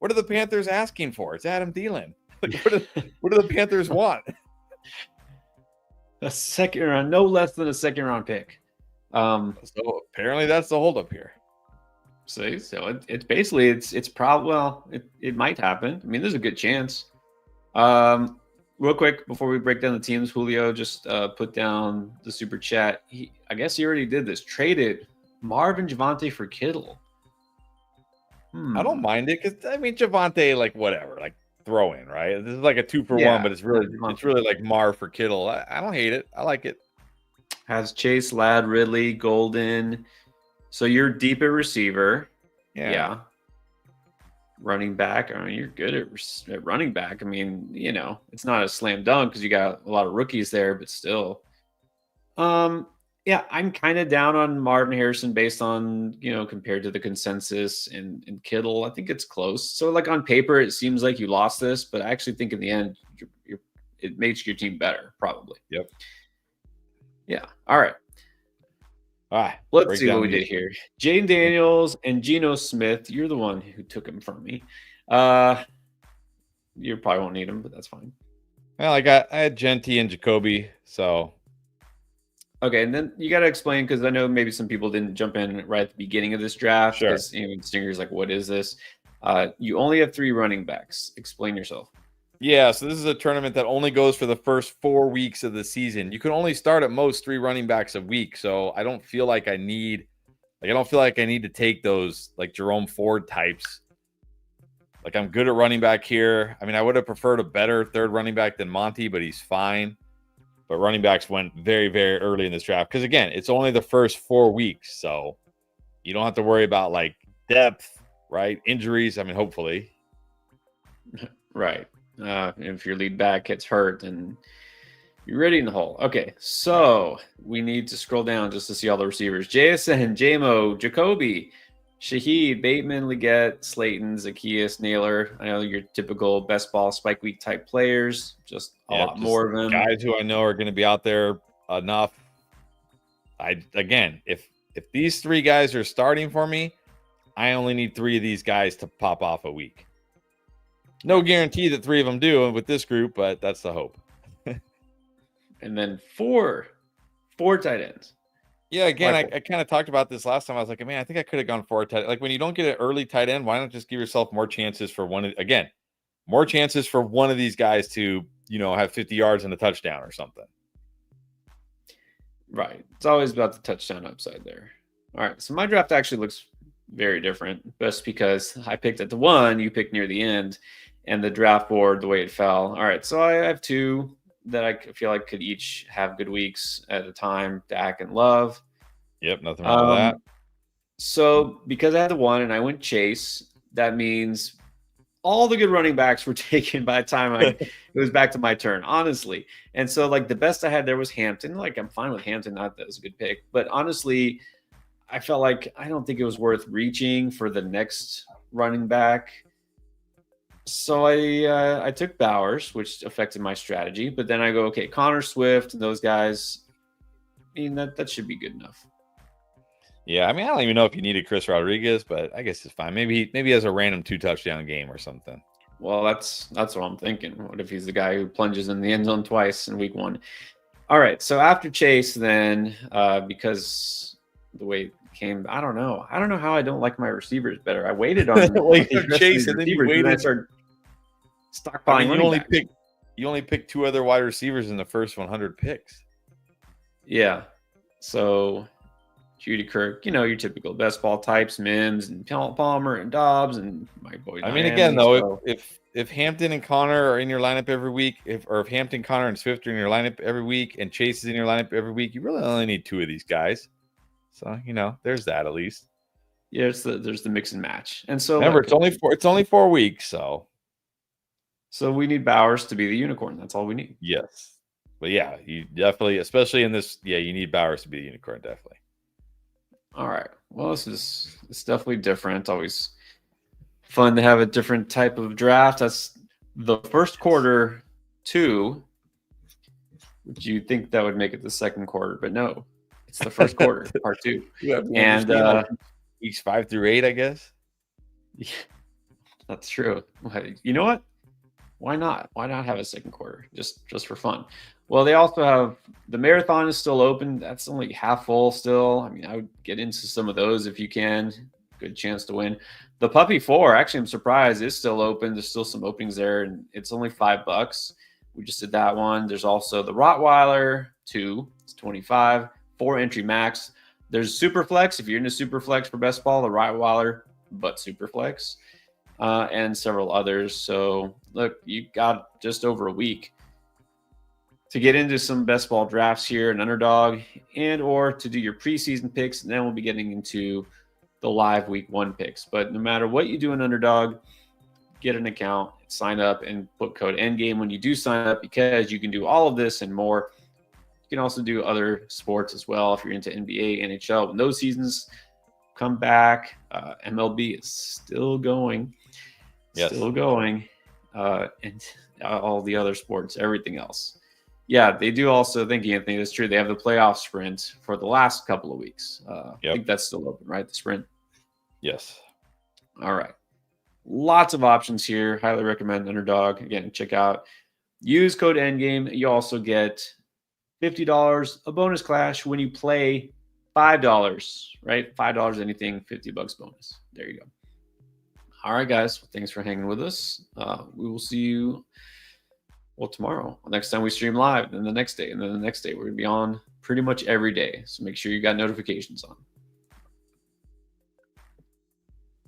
are the Panthers asking for? It's Adam Thielen. Like, what do the Panthers want? A second round, no less than a second round pick. So apparently that's the holdup here. See, so it's basically it's probably, well, it might happen. I mean, there's a good chance. Real quick before we break down the teams, Julio just put down the super chat. I guess he already did this. Traded Marvin Javonte for Kittle. I don't mind it because I mean Javonte, like whatever, like throw in, right? This is like a 2-for-1, but it's really like Marv for Kittle. I don't hate it. I like it. Has Chase, Ladd, Ridley, Golden. So you're deep at receiver. Yeah. Running back. I mean, you're good at running back. I mean, it's not a slam dunk because you got a lot of rookies there, but still. Yeah, I'm kind of down on Marvin Harrison based on, compared to the consensus and Kittle. I think it's close. So like on paper, it seems like you lost this, but I actually think in the end, it makes your team better, probably. Yep. Yeah. All right. Let's see what we did here. Jaden Daniels and Geno Smith. You're the one who took him from me. You probably won't need him, but that's fine. Well, I had Genty and Jacoby, so. Okay, and then you got to explain, because I know maybe some people didn't jump in right at the beginning of this draft. Sure. Because Stinger's like, what is this? You only have 3 running backs. Explain yourself. Yeah, so this is a tournament that only goes for the first 4 weeks of the season. You can only start at most 3 running backs a week, so I don't feel like I need to take those like Jerome Ford types. Like I'm good at running back here. I mean, I would have preferred a better 3rd running back than Monty, but he's fine. But running backs went very, very early in this draft because again, it's only the first 4 weeks, so you don't have to worry about like depth, right? Injuries. I mean, hopefully, right. If your lead back gets hurt, and you're ready in the hole. Okay, so we need to scroll down just to see all the receivers. JSN, JMO, Jacoby, Shahid, Bateman, Leggett, Slayton, Zacchaeus, Naylor. I know your typical best ball spike week type players, just a lot more of them. Guys who I know are going to be out there enough. If these 3 guys are starting for me, I only need 3 of these guys to pop off a week. No guarantee that 3 of them do with this group, but that's the hope. And then four tight ends. Yeah, again, I kind of talked about this last time. I was like, man, I think I could have gone 4 tight. Like when you don't get an early tight end, why not just give yourself more chances for more chances for one of these guys to, have 50 yards and a touchdown or something. Right. It's always about the touchdown upside there. All right. So my draft actually looks very different, just because I picked at the 1, you picked near the end, and the draft board, the way it fell. All right. So I have 2 that I feel like could each have good weeks at a time, Dak and Love. Yep. Nothing wrong with that. So because I had the 1 and I went Chase, that means all the good running backs were taken by the time it was back to my turn, honestly. And so like the best I had there was Hampton. Like I'm fine with Hampton. Not that was a good pick, but honestly, I felt like I don't think it was worth reaching for the next running back. So I took Bowers, which affected my strategy. But then I go, okay, Connor Swift and those guys. I mean, that should be good enough. Yeah, I mean, I don't even know if you needed Chris Rodriguez, but I guess it's fine. Maybe he has a random 2-touchdown game or something. Well, that's what I'm thinking. What if he's the guy who plunges in the end zone twice in week 1? All right, so after Chase, then because the way it came, I don't know how I don't like my receivers better. I waited on Chase, and then you waited. I started stockpiling. You only picked 2 other wide receivers in the first 100 picks. Yeah, so Judy Kirk, your typical best ball types, Mims and Palmer and Dobbs and my boy. I mean, again, though, if Hampton and Connor are in your lineup every week, if Hampton, Connor, and Swift are in your lineup every week, and Chase is in your lineup every week, you really only need 2 of these guys. So there's that at least. Yeah, there's the mix and match, and so remember, it's only 4 weeks, so we need Bowers to be the unicorn. That's all we need. Yes, but yeah, you definitely, especially in this, you need Bowers to be the unicorn, definitely. All right. Well, it's definitely different. Always fun to have a different type of draft. That's the first quarter 2. Would you think that would make it the second quarter? But no, it's the first quarter, part 2. And weeks 5 through 8, I guess. Yeah, that's true. You know what? Why not? Why not have a second quarter just for fun? Well, they also have the marathon is still open. That's only half full still. I mean, I would get into some of those if you can. Good chance to win. The Puppy 4, actually, I'm surprised, is still open. There's still some openings there, and it's only $5. We just did that one. There's also the Rottweiler 2. It's 25. 4 entry max. There's Superflex. If you're into Superflex for best ball, the Rottweiler, but Superflex, and several others. So look, you got just over a week to get into some best ball drafts here in Underdog, and or to do your preseason picks. And then we'll be getting into the live week 1 picks. But no matter what you do in Underdog, get an account, sign up, and put code ENDGAME when you do sign up, because you can do all of this and more. You can also do other sports as well if you're into NBA, NHL. When those seasons come back, MLB is still going. Yes. Still going. And all the other sports, everything else. Yeah, they do also, thank you, Anthony, that's true. They have the playoff sprint for the last couple of weeks. I think that's still open, right? The sprint? Yes. All right. Lots of options here. Highly recommend Underdog. Again, check out. Use code ENDGAME. You also get $50, a bonus clash when you play $5, right? $5 anything, $50 bonus. There you go. All right, guys. Well, thanks for hanging with us. We will see you tomorrow. Next time we stream live, then the next day, and then the next day. We're going to be on pretty much every day. So make sure you got notifications on.